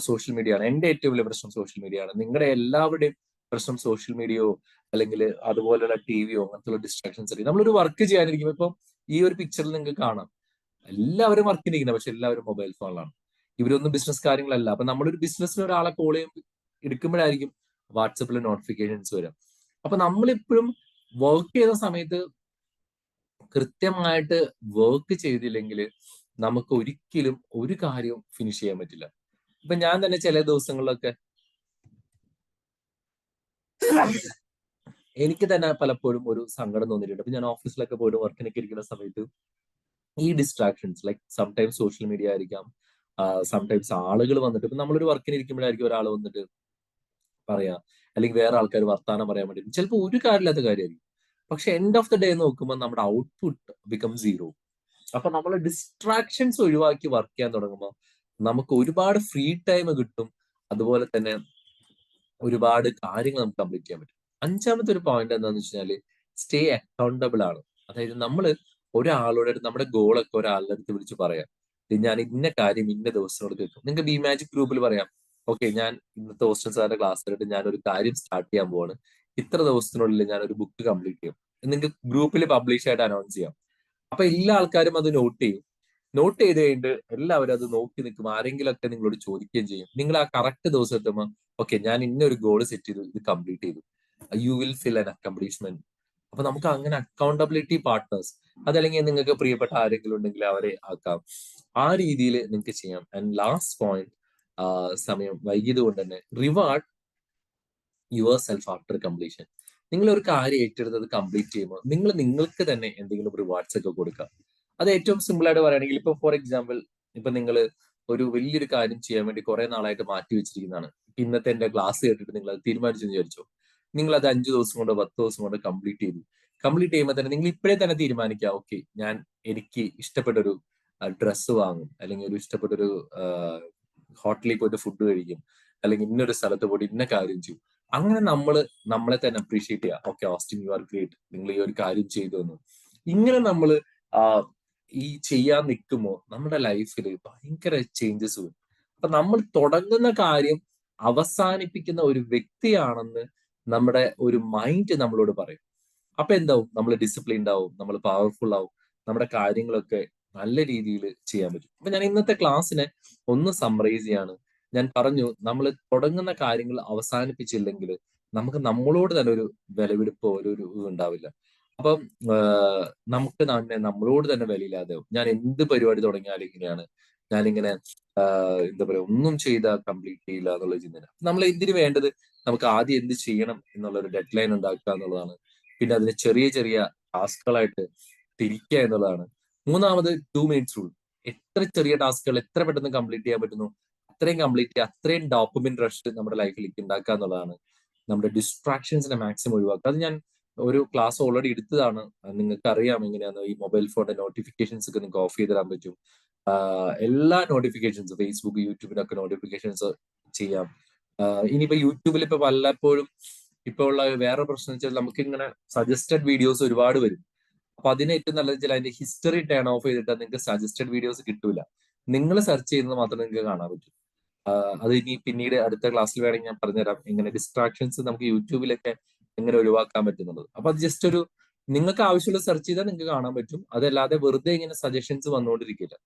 സോഷ്യൽ മീഡിയ ആണ്. എന്റെ ഏറ്റവും വലിയ പ്രശ്നം സോഷ്യൽ മീഡിയ ആണ്. നിങ്ങളുടെ എല്ലാവരുടെയും പ്രശ്നം സോഷ്യൽ മീഡിയയോ അല്ലെങ്കിൽ അതുപോലെയുള്ള ടിവിയോ അങ്ങനത്തെ ഡിസ്ട്രാക്ഷൻസ് ആയിരിക്കും. നമ്മളൊരു വർക്ക് ചെയ്യാനിരിക്കും. ഇപ്പം ഈ ഒരു പിക്ചറിൽ നിങ്ങൾക്ക് കാണാം എല്ലാവരും വർക്കിനിരിക്കുന്നത്, പക്ഷെ എല്ലാവരും മൊബൈൽ ഫോണിലാണ്. ഇവരൊന്നും ബിസിനസ് കാര്യങ്ങളല്ല. അപ്പൊ നമ്മളൊരു ബിസിനസ്സിന് ഒരാളെ കോൾ എടുക്കുമ്പോഴായിരിക്കും വാട്സപ്പിൽ നോട്ടിഫിക്കേഷൻസ് വരാം. അപ്പൊ നമ്മളിപ്പോഴും വർക്ക് ചെയ്ത സമയത്ത് കൃത്യമായിട്ട് വർക്ക് ചെയ്തില്ലെങ്കിൽ നമുക്ക് ഒരിക്കലും ഒരു കാര്യവും ഫിനിഷ് ചെയ്യാൻ പറ്റില്ല. ഇപ്പൊ ഞാൻ തന്നെ ചില ദിവസങ്ങളിലൊക്കെ എനിക്ക് തന്നെ പലപ്പോഴും ഒരു സങ്കടം തോന്നിയിട്ടുണ്ട്. അപ്പൊ ഞാൻ ഓഫീസിലൊക്കെ പോയിട്ട് വർക്കിനൊക്കെ ഇരിക്കുന്ന സമയത്ത് ഈ distractions like sometimes social media ആയിരിക്കാം, സംടൈംസ് ആളുകൾ വന്നിട്ട്, ഇപ്പൊ നമ്മളൊരു വർക്കിന് ഇരിക്കുമ്പോഴായിരിക്കും ഒരാൾ വന്നിട്ട് പറയാ, അല്ലെങ്കിൽ വേറെ ആൾക്കാർ വർത്താനം പറയാൻ വേണ്ടി, ചിലപ്പോൾ ഒരു കാര്യമില്ലാത്ത കാര്യമായിരിക്കും. പക്ഷെ എൻഡ് ഓഫ് ദ ഡേ നോക്കുമ്പോൾ നമ്മുടെ ഔട്ട്പുട്ട് ബിക്കം 0. അപ്പൊ നമ്മൾ ഡിസ്ട്രാക്ഷൻസ് ഒഴിവാക്കി വർക്ക് ചെയ്യാൻ തുടങ്ങുമ്പോൾ നമുക്ക് ഒരുപാട് ഫ്രീ ടൈം കിട്ടും. അതുപോലെ തന്നെ ഒരുപാട് കാര്യങ്ങൾ നമുക്ക് കംപ്ലീറ്റ് ചെയ്യാൻ പറ്റും. അഞ്ചാമത്തെ ഒരു പോയിന്റ് എന്താണെന്ന് വെച്ചാൽ സ്റ്റേ അക്കൗണ്ടബിൾ ആണ്. അതായത് നമ്മൾ ഒരാളോട് നമ്മുടെ ഗോളൊക്കെ ഒരാളുടെ അടുത്ത് വിളിച്ച് പറയാം, ഞാൻ ഇന്ന കാര്യം ഇന്ന ദിവസത്തിനോട് തീർക്കും. നിങ്ങൾക്ക് ബി മാജിക് ഗ്രൂപ്പിൽ പറയാം, ഓക്കെ ഞാൻ ഇന്നത്തെ ഓസ്റ്റൻ സാറിന്റെ ക്ലാസ്സിലായിട്ട് ഞാൻ ഒരു കാര്യം സ്റ്റാർട്ട് ചെയ്യാൻ പോവാണ്, ഇത്ര ദിവസത്തിനുള്ളിൽ ഞാൻ ഒരു ബുക്ക് കംപ്ലീറ്റ് ചെയ്യും. നിങ്ങൾക്ക് ഗ്രൂപ്പിൽ പബ്ലിഷ് ആയിട്ട് അനൗൺസ് ചെയ്യാം. അപ്പൊ എല്ലാ ആൾക്കാരും അത് നോട്ട് ചെയ്യും. നോട്ട് ചെയ്ത് കഴിഞ്ഞിട്ട് എല്ലാവരും അത് നോക്കി നിൽക്കും. ആരെങ്കിലുമൊക്കെ നിങ്ങളോട് ചോദിക്കുകയും ചെയ്യും. നിങ്ങൾ ആ കറക്റ്റ് ദിവസം എത്തുമ്പോൾ ഓക്കെ ഞാൻ ഇന്നൊരു ഗോൾ സെറ്റ് ചെയ്തു, ഇത് കംപ്ലീറ്റ് ചെയ്തു, you will feel an accomplishment. അപ്പൊ നമുക്ക് അങ്ങനെ അക്കൗണ്ടബിലിറ്റി പാർട്ട്നേഴ്സ്, അതല്ലെങ്കിൽ നിങ്ങൾക്ക് പ്രിയപ്പെട്ട ആരെങ്കിലും ഉണ്ടെങ്കിൽ അവരെ ആക്കാം. ആ രീതിയിൽ നിങ്ങൾക്ക് ചെയ്യാം. ആൻഡ് ലാസ്റ്റ് പോയിന്റ്, സമയം വൈകിയത് കൊണ്ട് തന്നെ reward your self after completion. നിങ്ങൾ ഒരു കാര്യം ഏറ്റെടുത്തത് കംപ്ലീറ്റ് ചെയ്യുമ്പോൾ നിങ്ങൾക്ക് തന്നെ എന്തെങ്കിലും റിവാർഡ്സ് ഒക്കെ കൊടുക്കാം. അത് ഏറ്റവും സിമ്പിൾ ആയിട്ട് പറയുകയാണെങ്കിൽ ഇപ്പൊ ഫോർ എക്സാമ്പിൾ, ഇപ്പൊ നിങ്ങൾ ഒരു വലിയൊരു കാര്യം ചെയ്യാൻ വേണ്ടി കുറെ നാളായിട്ട് മാറ്റി വെച്ചിരിക്കുന്നതാണ്. ഇന്നത്തെ എന്റെ ക്ലാസ് കേട്ടിട്ട് നിങ്ങൾ അത് തീരുമാനിച്ചെന്ന് വിചാരിച്ചോ. നിങ്ങൾ അത് 5 ദിവസം കൊണ്ടോ 10 ദിവസം കൊണ്ടോ കംപ്ലീറ്റ് ചെയ്തു. കംപ്ലീറ്റ് ചെയ്യുമ്പോൾ തന്നെ നിങ്ങൾ ഇപ്പോഴേ തന്നെ തീരുമാനിക്കുക, ഓക്കെ ഞാൻ എനിക്ക് ഇഷ്ടപ്പെട്ടൊരു ഡ്രസ്സ് വാങ്ങും, അല്ലെങ്കിൽ ഒരു ഇഷ്ടപ്പെട്ടൊരു ഹോട്ടലിൽ പോയിട്ട് ഫുഡ് കഴിക്കും, അല്ലെങ്കിൽ ഇന്നൊരു സ്ഥലത്ത് പോയിട്ട് ഇന്ന കാര്യം ചെയ്യും. അങ്ങനെ നമ്മളെ തന്നെ അപ്രീഷിയേറ്റ് ചെയ്യുക. Okay Austin you are great, നിങ്ങൾ ഈ ഒരു കാര്യം ചെയ്തു എന്ന്. ഇങ്ങനെ നമ്മൾ ഈ ചെയ്യാൻ നിൽക്കുമ്പോൾ നമ്മുടെ ലൈഫിൽ ഭയങ്കര ചേഞ്ചസ് വരും. അപ്പൊ നമ്മൾ തുടങ്ങുന്ന കാര്യം അവസാനിപ്പിക്കുന്ന ഒരു വ്യക്തിയാണെന്ന് നമ്മുടെ ഒരു മൈൻഡ് നമ്മളോട് പറയും. അപ്പൊ എന്താവും, നമ്മൾ ഡിസിപ്ലിൻഡ് ആവും, നമ്മൾ പവർഫുൾ ആവും, നമ്മുടെ കാര്യങ്ങളൊക്കെ നല്ല രീതിയിൽ ചെയ്യാൻ പറ്റും. അപ്പൊ ഞാൻ ഇന്നത്തെ ക്ലാസ്സിനെ ഒന്ന് സമ്മറൈസ് ചെയ്യാണ്. ഞാൻ പറഞ്ഞു, നമ്മൾ തുടങ്ങുന്ന കാര്യങ്ങൾ അവസാനിപ്പിച്ചില്ലെങ്കിൽ നമുക്ക് നമ്മളോട് തന്നെ ഒരു വിലപിടിപ്പോ ഒരു ഉണ്ടാവില്ല. അപ്പം നമുക്ക് തന്നെ നമ്മളോട് തന്നെ വിലയില്ലാതെയാവും. ഞാൻ എന്ത് പരിപാടി തുടങ്ങിയാലും ഇങ്ങനെയാണ്, ഞാനിങ്ങനെ എന്താ പറയാ ഒന്നും ചെയ്താൽ കംപ്ലീറ്റ് ചെയ്യില്ല എന്നുള്ള ചിന്തന. നമ്മൾ എന്തിനു വേണ്ടത്, നമുക്ക് ആദ്യം എന്ത് ചെയ്യണം എന്നുള്ള ഒരു ഡെഡ് ലൈൻ ഉണ്ടാക്കുക എന്നുള്ളതാണ്. പിന്നെ അതിനെ ചെറിയ ചെറിയ ടാസ്കുകളായിട്ട് തിരിക്കുക എന്നുള്ളതാണ്. മൂന്നാമത് 2 minutes റൂൾ. എത്ര ചെറിയ ടാസ്കുകൾ എത്ര പെട്ടെന്ന് കംപ്ലീറ്റ് ചെയ്യാൻ പറ്റുന്നു അത്രയും കംപ്ലീറ്റ് ചെയ്യുക, അത്രയും ഡോപ്പമിൻ റഷ് നമ്മുടെ ലൈഫിലേക്ക് ഉണ്ടാക്കുക എന്നുള്ളതാണ്. നമ്മുടെ ഡിസ്ട്രാക്ഷൻസിനെ മാക്സിമം ഒഴിവാക്കുക. അത് ഞാൻ ഒരു ക്ലാസ് ഓൾറെഡി എടുത്തതാണ്. നിങ്ങൾക്ക് അറിയാം എങ്ങനെയാണ് ഈ മൊബൈൽ ഫോണിന്റെ നോട്ടിഫിക്കേഷൻസ് ഒക്കെ നിങ്ങൾക്ക് ഓഫ് ചെയ്ത് തരാൻ പറ്റും. എല്ലാ നോട്ടിഫിക്കേഷൻസ് ഫേസ്ബുക്ക് യൂട്യൂബിനൊക്കെ നോട്ടിഫിക്കേഷൻസ് ചെയ്യാം. ഇനിയിപ്പോ യൂട്യൂബിൽ ഇപ്പൊ വല്ലപ്പോഴും ഇപ്പൊ ഉള്ള വേറെ പ്രശ്നം വെച്ചാൽ നമുക്ക് ഇങ്ങനെ സജസ്റ്റഡ് വീഡിയോസ് ഒരുപാട് വരും. അപ്പൊ അതിന് ഏറ്റവും നല്ലത് വെച്ചാൽ അതിന്റെ ഹിസ്റ്ററി ടേൺ ഓഫ് ചെയ്തിട്ട് നിങ്ങൾക്ക് സജസ്റ്റഡ് വീഡിയോസ് കിട്ടൂല. നിങ്ങൾ സെർച്ച് ചെയ്യുന്നത് മാത്രമേ നിങ്ങൾക്ക് കാണാൻ പറ്റൂ. അത് ഇനി പിന്നീട് അടുത്ത ക്ലാസ്സിൽ വേണമെങ്കിൽ ഞാൻ പറഞ്ഞുതരാം എങ്ങനെ ഡിസ്ട്രാക്ഷൻസ് നമുക്ക് യൂട്യൂബിലൊക്കെ എങ്ങനെ ഒഴിവാക്കാൻ പറ്റുന്നുള്ളത്. അപ്പൊ അത് ജസ്റ്റ് ഒരു നിങ്ങൾക്ക് ആവശ്യമുള്ള സെർച്ച് ചെയ്താൽ നിങ്ങൾക്ക് കാണാൻ പറ്റും. അതല്ലാതെ വെറുതെ ഇങ്ങനെ സജഷൻസ് വന്നുകൊണ്ടിരിക്കില്ല.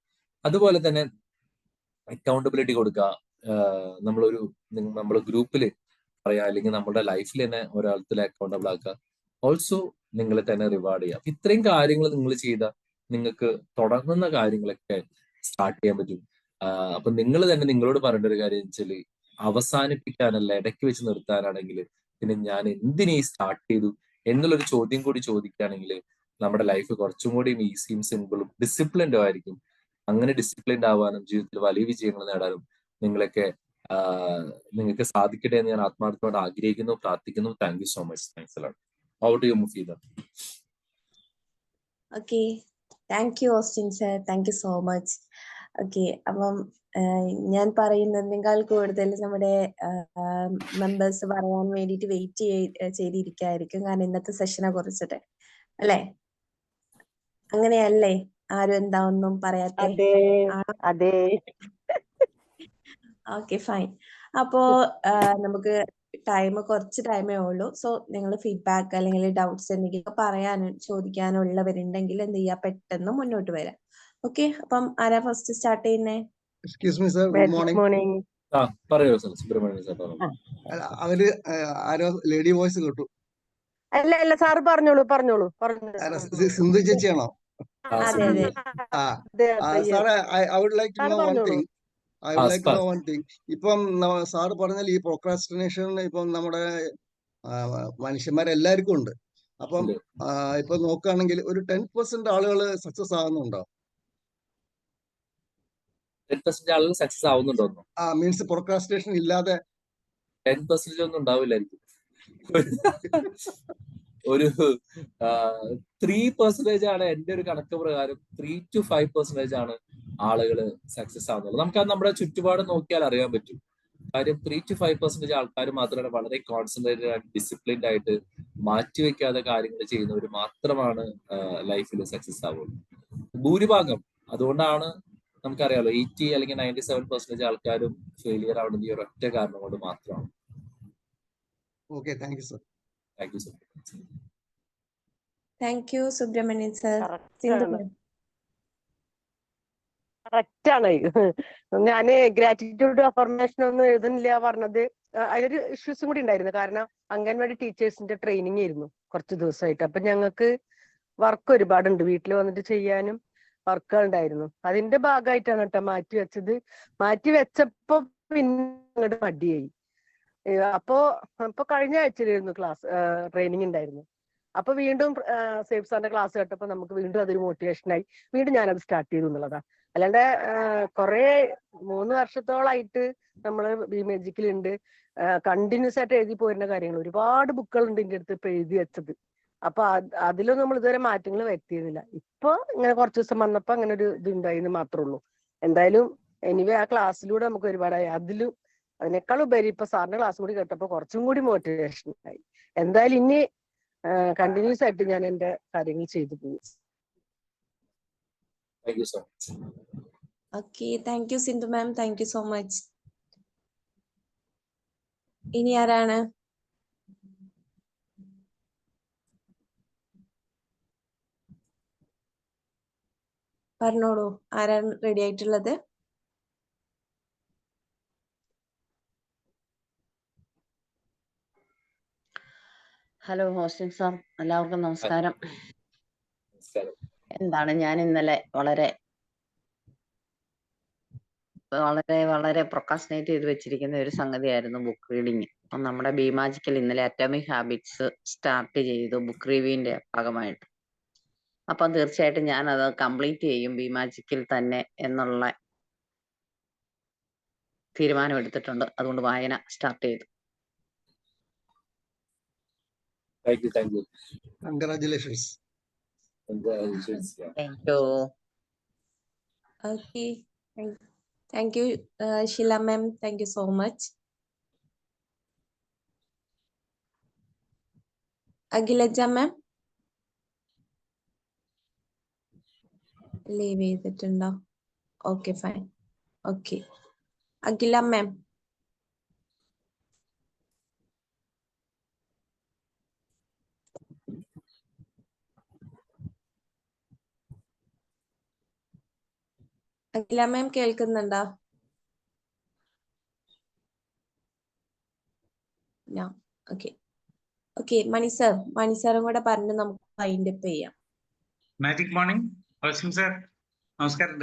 അതുപോലെ തന്നെ അക്കൗണ്ടബിലിറ്റി കൊടുക്കുക. നമ്മൾ ഗ്രൂപ്പിൽ പറയാം, അല്ലെങ്കിൽ നമ്മുടെ ലൈഫിൽ തന്നെ ഒരാളത്തിൽ അക്കൗണ്ടബിൾ ആക്കുക. ഓൾസോ നിങ്ങളെ തന്നെ റിവാർഡ് ചെയ്യുക. അപ്പൊ ഇത്രയും കാര്യങ്ങൾ നിങ്ങൾ ചെയ്താൽ നിങ്ങൾക്ക് തുടങ്ങുന്ന കാര്യങ്ങളൊക്കെ സ്റ്റാർട്ട് ചെയ്യാൻ പറ്റും. അപ്പൊ നിങ്ങൾ തന്നെ നിങ്ങളോട് പറയേണ്ട ഒരു കാര്യം വെച്ചാൽ അവസാനിപ്പിക്കാനല്ല, ഇടയ്ക്ക് വെച്ച് നിർത്താനാണെങ്കിൽ പിന്നെ ഞാൻ എന്തിനീ സ്റ്റാർട്ട് ചെയ്തു എന്നുള്ളൊരു ചോദ്യം കൂടി ചോദിക്കുകയാണെങ്കിൽ നമ്മുടെ ലൈഫ് കുറച്ചും കൂടി ഈസിയും സിമ്പിളും ഡിസിപ്ലിൻഡും ആയിരിക്കും. അങ്ങനെ ഡിസിപ്ലിൻഡ് ആവാനും ജീവിതത്തിൽ വലിയ വിജയങ്ങൾ നേടാനും നിങ്ങൾക്ക് സാധിക്കട്ടെ എന്ന് ഞാൻ ആത്മാർത്ഥമായിട്ട് ആഗ്രഹിക്കുന്നു, പ്രാർത്ഥിക്കുന്നു. Thank you so much. Thanks a lot. How do you Mufeeda?
Okay, thank U Austin sir, thank you so much. Okay, അപ്പം ഞാൻ പറയുന്നതിനേക്കാൾ കൂടുതൽ നമ്മുടെ മെമ്പേഴ്സ് പറയാൻ വേണ്ടിയിട്ട് വെയിറ്റ് ചെയ്തിരിക്കായിരിക്കും. കാരണം ഇന്നത്തെ സെഷനെ കുറിച്ചിട്ട് അല്ലേ? അങ്ങനെയല്ലേ? ആരും എന്താ ഒന്നും പറയാത്തെ?
അതെ.
Okay, fine. അപ്പോ നമുക്ക് കുറച്ച് ടൈമേ ഉള്ളൂ. സോ നിങ്ങൾ ഫീഡ്ബാക്ക് അല്ലെങ്കിൽ ഡൗട്ട്സ് എന്തെങ്കിലും പറയാനും ചോദിക്കാനുള്ളവരുണ്ടെങ്കിൽ എന്ത് ചെയ്യാ, പെട്ടെന്ന് മുന്നോട്ട് വരാം. ഓക്കെ, അപ്പം ആരാ ഫസ്റ്റ് സ്റ്റാർട്ട് ചെയ്യുന്നേ?
Excuse me sir, good morning.
പറയൂ സുബ്രഹ്മണ്യൻ സാർ.
അവര് ആരോ ലേഡി വോയിസ് കേട്ടു.
അല്ല സാറ് പറഞ്ഞോളൂ.
സിന്ധു ചേച്ചിയാണോ?
അതെ അതെ.
സാറേ, I would like to know one thing. ഇപ്പം സാറ് പറഞ്ഞാൽ ഈ പ്രോക്രാസ്റ്റിനേഷൻ ഇപ്പം നമ്മുടെ മനുഷ്യന്മാരെല്ലാവർക്കും ഉണ്ട്. അപ്പം ഇപ്പൊ നോക്കുകയാണെങ്കിൽ ഒരു 10% ആളുകൾ സക്സസ് ആകുന്നുണ്ടോ?
10% ആളുകൾ സക്സസ് ആവുന്നുണ്ടോ?
മീൻസ് പ്രോക്രാസ്റ്റിനേഷൻ ഇല്ലാതെ
10% ഒന്നും ഉണ്ടാവില്ലായിരിക്കും. ഒരു 3% ആണ് എന്റെ ഒരു കണക്ക് പ്രകാരം 3 to 5% ആണ് ആളുകൾ സക്സസ് ആവുന്നുള്ളത്. നമുക്കത് നമ്മുടെ ചുറ്റുപാട് നോക്കിയാൽ അറിയാൻ പറ്റും. കാര്യം 3 to 5% ആൾക്കാർ മാത്രമല്ല വളരെ കോൺസെൻട്രേറ്റഡ് ആയിട്ട് ഡിസിപ്ലിൻഡ് ആയിട്ട് മാറ്റിവെക്കാതെ കാര്യങ്ങൾ ചെയ്യുന്നവർ മാത്രമാണ് ലൈഫിൽ സക്സസ് ആവുള്ളൂ. ഭൂരിഭാഗം അതുകൊണ്ടാണ് നമുക്കറിയാലോ 80 അല്ലെങ്കിൽ 97% ആൾക്കാരും ഫെയിലിയർ ആവുന്നത് ഈ ഒരൊറ്റ കാരണം കൊണ്ട് മാത്രമാണ്.
Okay, thank you sir.
Thank you so much.
Thank you Subramanian sir.
Correct ആണ്. ഞാന് ഗ്രാറ്റിറ്റ്യൂഡ് അഫർമേഷൻ ഒന്നും എഴുതുന്നില്ല പറഞ്ഞത്. അതിലൊരു ഇഷ്യൂസും കൂടി ഉണ്ടായിരുന്നു. കാരണം അംഗൻവാടി ടീച്ചേഴ്സിന്റെ ട്രെയിനിങ് ആയിരുന്നു കുറച്ച് ദിവസമായിട്ട്. അപ്പൊ ഞങ്ങൾക്ക് വർക്ക് ഒരുപാടുണ്ട്, വീട്ടിൽ വന്നിട്ട് ചെയ്യാനും വർക്കുകൾ ഉണ്ടായിരുന്നു. അതിന്റെ ഭാഗമായിട്ടാണ് കേട്ടോ മാറ്റി വെച്ചത്. മാറ്റി വെച്ചപ്പോ പിന്നെ അങ്ങോട്ട് മടിയായി. അപ്പൊ കഴിഞ്ഞ ആഴ്ചയിലായിരുന്നു ക്ലാസ് ട്രെയിനിങ് ഉണ്ടായിരുന്നു. അപ്പൊ വീണ്ടും സേഫ് സാറിന്റെ ക്ലാസ് കേട്ടപ്പോ നമുക്ക് വീണ്ടും അതൊരു മോട്ടിവേഷനായി. വീണ്ടും ഞാനത് സ്റ്റാർട്ട് ചെയ്തു എന്നുള്ളതാ. അല്ലാണ്ട് കുറെ 3 വർഷത്തോളായിട്ട് നമ്മള് ബിമാജിക്കിലുണ്ട്, കണ്ടിന്യൂസ് ആയിട്ട് എഴുതി പോരുന്ന കാര്യങ്ങൾ ഒരുപാട് ബുക്കുകളുണ്ട് എന്റെ അടുത്ത് ഇപ്പൊ എഴുതി വെച്ചത്. അപ്പൊ അതിലൊന്നും നമ്മൾ ഇതുവരെ മാറ്റങ്ങൾ വരുത്തിയിരുന്നില്ല. ഇപ്പൊ ഇങ്ങനെ കുറച്ച് ദിവസം വന്നപ്പോ അങ്ങനെ ഒരു ഇത് ഉണ്ടായിന്ന് മാത്രമേ ഉള്ളൂ. എന്തായാലും എനിവേ ആ ക്ലാസ്സിലൂടെ നമുക്ക് ഒരുപാടായി. അതിനേക്കാൾ ഉപരി ഇപ്പൊ സാറിന്റെ ക്ലാസ് കൂടി കേട്ടപ്പോ കുറച്ചും കൂടി മോട്ടിവേഷൻ ആയി. എന്തായാലും ഇനി കണ്ടിന്യൂസ് ആയിട്ട് ഞാൻ എന്റെ കാര്യങ്ങൾ ചെയ്തു പോകും.
Thank you so much.
Okay, thank U Sindhu ma'am. Thank you so much. ഇനി ആരാണ്? പറഞ്ഞോളൂ, ആരാണ് റെഡി ആയിട്ടുള്ളത്?
ഹലോ ഹോസ്റ്റിൻ സാർ, എല്ലാവർക്കും നമസ്കാരം. എന്താണ്, ഞാൻ ഇന്നലെ വളരെ വളരെ പ്രൊക്കാസ്റ്റിനേറ്റ് ചെയ്ത് വെച്ചിരിക്കുന്ന ഒരു സംഗതിയായിരുന്നു ബുക്ക് റീഡിങ്. അപ്പം നമ്മുടെ ബിമാജിക്കൽ ഇന്നലെ അറ്റോമിക് ഹാബിറ്റ്സ് സ്റ്റാർട്ട് ചെയ്തു ബുക്ക് റിവ്യൂവിന്റെ ഭാഗമായിട്ട്. അപ്പം തീർച്ചയായിട്ടും ഞാൻ അത് കംപ്ലീറ്റ് ചെയ്യും ബിമാജിക്കിൽ തന്നെ എന്നുള്ള തീരുമാനം എടുത്തിട്ടുണ്ട്. അതുകൊണ്ട് വായന സ്റ്റാർട്ട് ചെയ്തു.
Thank you.
Congratulations.
Thank you.
Okay, thank you Sheela ma'am. Thank you so much. Akhilaja ma'am leave ചെയ്തിട്ടുണ്ടോ? Okay, fine. Okay, Akhila ma'am. Akhila ma'am കേൾക്കുന്നുണ്ടോ? ഓക്കെ ഓക്കെ, മണിസാറും കൂടെ പറഞ്ഞ് നമുക്ക് വൈൻഡ് അപ്പ് ചെയ്യാം.
മാജിക് മോർണിംഗ് ഹോസ്റ്റിൻ സാർ, നമസ്കാരം.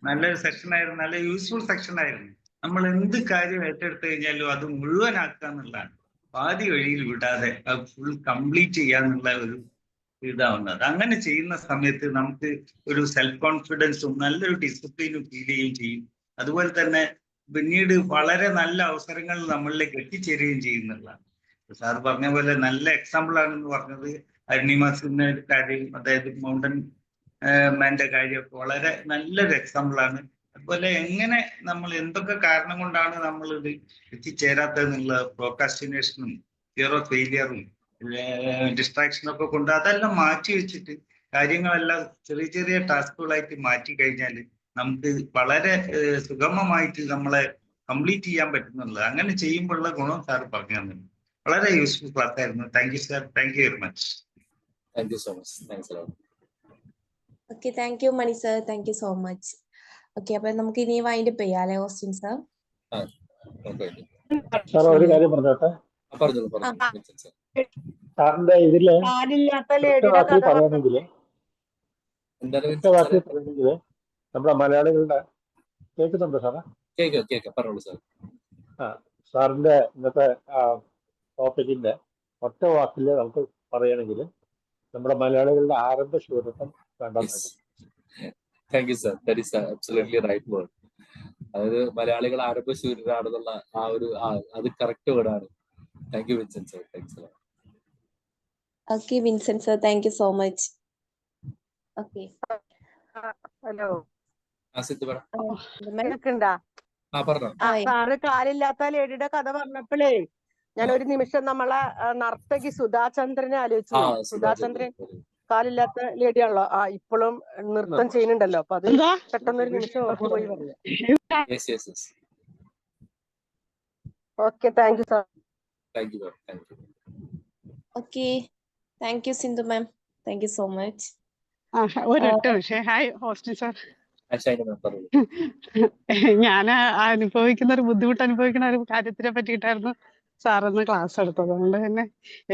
നല്ലൊരു സെഷൻ ആയിരുന്നു, നല്ല യൂസ്ഫുൾ സെഷൻ ആയിരുന്നു. നമ്മൾ എന്ത് കാര്യം ഏറ്റെടുത്തു കഴിഞ്ഞാലും അത് മുഴുവനാക്കുക എന്നുള്ളതാണ്. പാതി വഴിയിൽ വിടാതെ അത് ഫുൾ കംപ്ലീറ്റ് ചെയ്യാന്നുള്ള ഒരു ഇതാവുന്നത്. അങ്ങനെ ചെയ്യുന്ന സമയത്ത് നമുക്ക് ഒരു സെൽഫ് കോൺഫിഡൻസും നല്ലൊരു ഡിസിപ്ലിനും ഫീൽ ചെയ്യുകയും ചെയ്യും. അതുപോലെ തന്നെ പിന്നീട് വളരെ നല്ല അവസരങ്ങൾ നമ്മളിലേക്ക് എത്തിച്ചേരുകയും ചെയ്യുന്നതാണ്. സാർ പറഞ്ഞ പോലെ നല്ല എക്സാമ്പിൾ ആണെന്ന് പറഞ്ഞത് അരുണിമാസിന്റെ കാര്യം, അതായത് മൗണ്ടൻ മാന്റെ കാര്യമൊക്കെ വളരെ നല്ലൊരു എക്സാമ്പിൾ ആണ്. അതുപോലെ എങ്ങനെ നമ്മൾ എന്തൊക്കെ കാരണം കൊണ്ടാണ് നമ്മൾ ഇത് എത്തിച്ചേരാത്തതെന്നുള്ള പ്രോക്രാസ്റ്റിനേഷനും ഫിയർ ഓഫ് ഫെയിലിയറും ഡിസ്ട്രാക്ഷനൊക്കെ കൊണ്ട് അതെല്ലാം മാറ്റി വെച്ചിട്ട് കാര്യങ്ങളെല്ലാം ചെറിയ ചെറിയ ടാസ്കുകളായിട്ട് മാറ്റി കഴിഞ്ഞാൽ നമുക്ക് വളരെ സുഗമമായിട്ട് നമ്മളെ കംപ്ലീറ്റ് ചെയ്യാൻ പറ്റുന്നുള്ളത്. അങ്ങനെ ചെയ്യുമ്പോഴുള്ള ഗുണം സാർ പറഞ്ഞു തന്നു. വളരെ യൂസ്ഫുൾ ക്ലാസ് ആയിരുന്നു. Thank you sir. Thank you very much.
Thank you so much. Thanks a lot.
Okay, thank you Mani sir. Thank you so much. Okay, അപ്പൊ നമുക്ക് ഇനി വൈൻഡ് അപ്പ് ചെയ്യാം അല്ലേ ഹോസ്റ്റിൻ സാർ?
സാർ ഒരു കാര്യം പറഞ്ഞോട്ടെ. സാറിന്റെ ഇതില് ഒറ്റവാക്കിൽ പറയുകയാണെങ്കിൽ നമ്മുടെ മലയാളികളുടെ കേൾക്കുന്നുണ്ടോ സാറേ? സാറിന്റെ ഇന്നത്തെ ടോപ്പിക്കിന്റെ ഒറ്റ വാക്കിൽ നമുക്ക് പറയുകയാണെങ്കിൽ നമ്മുടെ മലയാളികളുടെ ആരംഭശൂരത്വം കണ്ടെത്തുന്നത്.
Thank you sir. That is absolutely right word. അതായത് മലയാളികൾ ആരംഭശൂരരാണെന്നുള്ള ആ ഒരു അത് കറക്റ്റ് വേർഡാണ്. Thank you Vincent sir. Thanks.
Okay, Vincent sir, thank you so much. Okay.
Hello
Sidhu പറ.
കേൾക്കണ്ടാ?
പറഞ്ഞോ.
സാറ് കാലില്ലാത്ത ലേഡിയുടെ കഥ പറഞ്ഞപ്പോഴേ ഞാൻ ഒരു നിമിഷം നമ്മളെ നർത്തകി സുധാചന്ദ്രനെ ആലോചിച്ചു. സുധാചന്ദ്രൻ കാലില്ലാത്ത ലേഡിയാണല്ലോ. ഇപ്പോഴും നൃത്തം ചെയ്യുന്നുണ്ടല്ലോ. അപ്പൊ അത് പെട്ടെന്നൊരു നിമിഷം ഓർമ്മ പോയി പറഞ്ഞു. Okay, thank you sir.
Okay, thank U Sindhu ma'am, thank you so much.
ഒരൊറ്റ വിഷയം. Hi hostel sir. ഞാൻ അനുഭവിക്കുന്ന ഒരു ബുദ്ധിമുട്ട് അനുഭവിക്കുന്ന ഒരു കാര്യത്തിനെ പറ്റിയിട്ടായിരുന്നു സാറൊന്ന് ക്ലാസ് എടുത്തത്. അതുകൊണ്ട് തന്നെ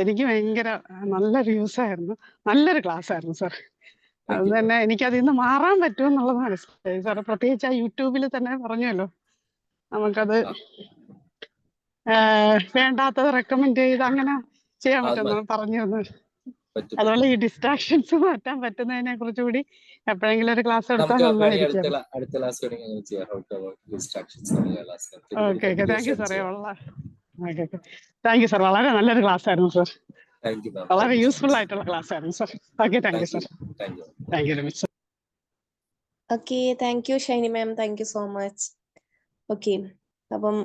എനിക്ക് ഭയങ്കര നല്ലൊരു യൂസ് ആയിരുന്നു, നല്ലൊരു ക്ലാസ് ആയിരുന്നു സാർ. അത് തന്നെ എനിക്ക് അതിൽ നിന്ന് മാറാൻ പറ്റുമെന്നുള്ളത് മനസ്സിലായി സാർ. പ്രത്യേകിച്ച് ആ യൂട്യൂബിൽ തന്നെ പറഞ്ഞല്ലോ, നമുക്കത് വേണ്ടാത്തത് റെക്കമെൻഡ് ചെയ്ത് അങ്ങനെ ചെയ്യാൻ പറ്റുമെന്ന് പറഞ്ഞു തന്നു. അതുപോലെ ഈ ഡിസ്ട്രാക്ഷൻസ് മാറ്റാൻ പറ്റുന്നതിനെ കുറിച്ചുകൂടി എപ്പോഴെങ്കിലും ഒരു ക്ലാസ് എടുത്താൽ നന്നായിരിക്കും. ഓക്കെ ഓക്കെ, താങ്ക് യു സാറേ. താങ്ക് യു സാർ, വളരെ നല്ലൊരു ക്ലാസ് ആയിരുന്നു സാർ. വളരെ യൂസ്ഫുൾ ആയിട്ടുള്ള ക്ലാസ് ആയിരുന്നു sir. Okay, thank you sir. Thank you very much.
Okay, thank U Shiny ma'am, thank you so much. Okay, അപ്പം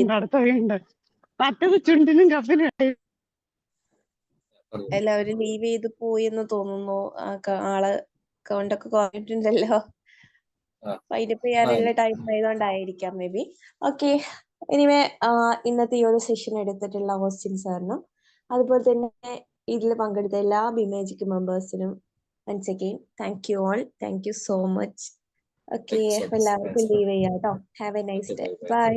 അടുത്തുണ്ട് മറ്റത് ചുണ്ടിനും കപ്പിനും
എല്ലാവരും ലീവ് ചെയ്ത് പോയി എന്ന് തോന്നുന്നു. ആള് കൗണ്ടൊക്കെ കുറഞ്ഞിട്ടുണ്ടല്ലോ. വൈൻഡപ്പ് ചെയ്യാനുള്ള ടൈം ആയതുകൊണ്ടായിരിക്കാം മേ ബി. ഓക്കെ, എനിവേ ഇന്നത്തെ ഈ ഒരു സെഷൻ എടുത്തിട്ടുള്ള ഹോസ്റ്റൽ സാറിനും അതുപോലെ തന്നെ ഇതിൽ പങ്കെടുത്ത എല്ലാ ബിമാജിക് മെമ്പേഴ്സിനും once again thank you all, thank you so much. Okay, എല്ലാവർക്കും ലീവ് ചെയ്യാം കേട്ടോ. Have a nice day. By.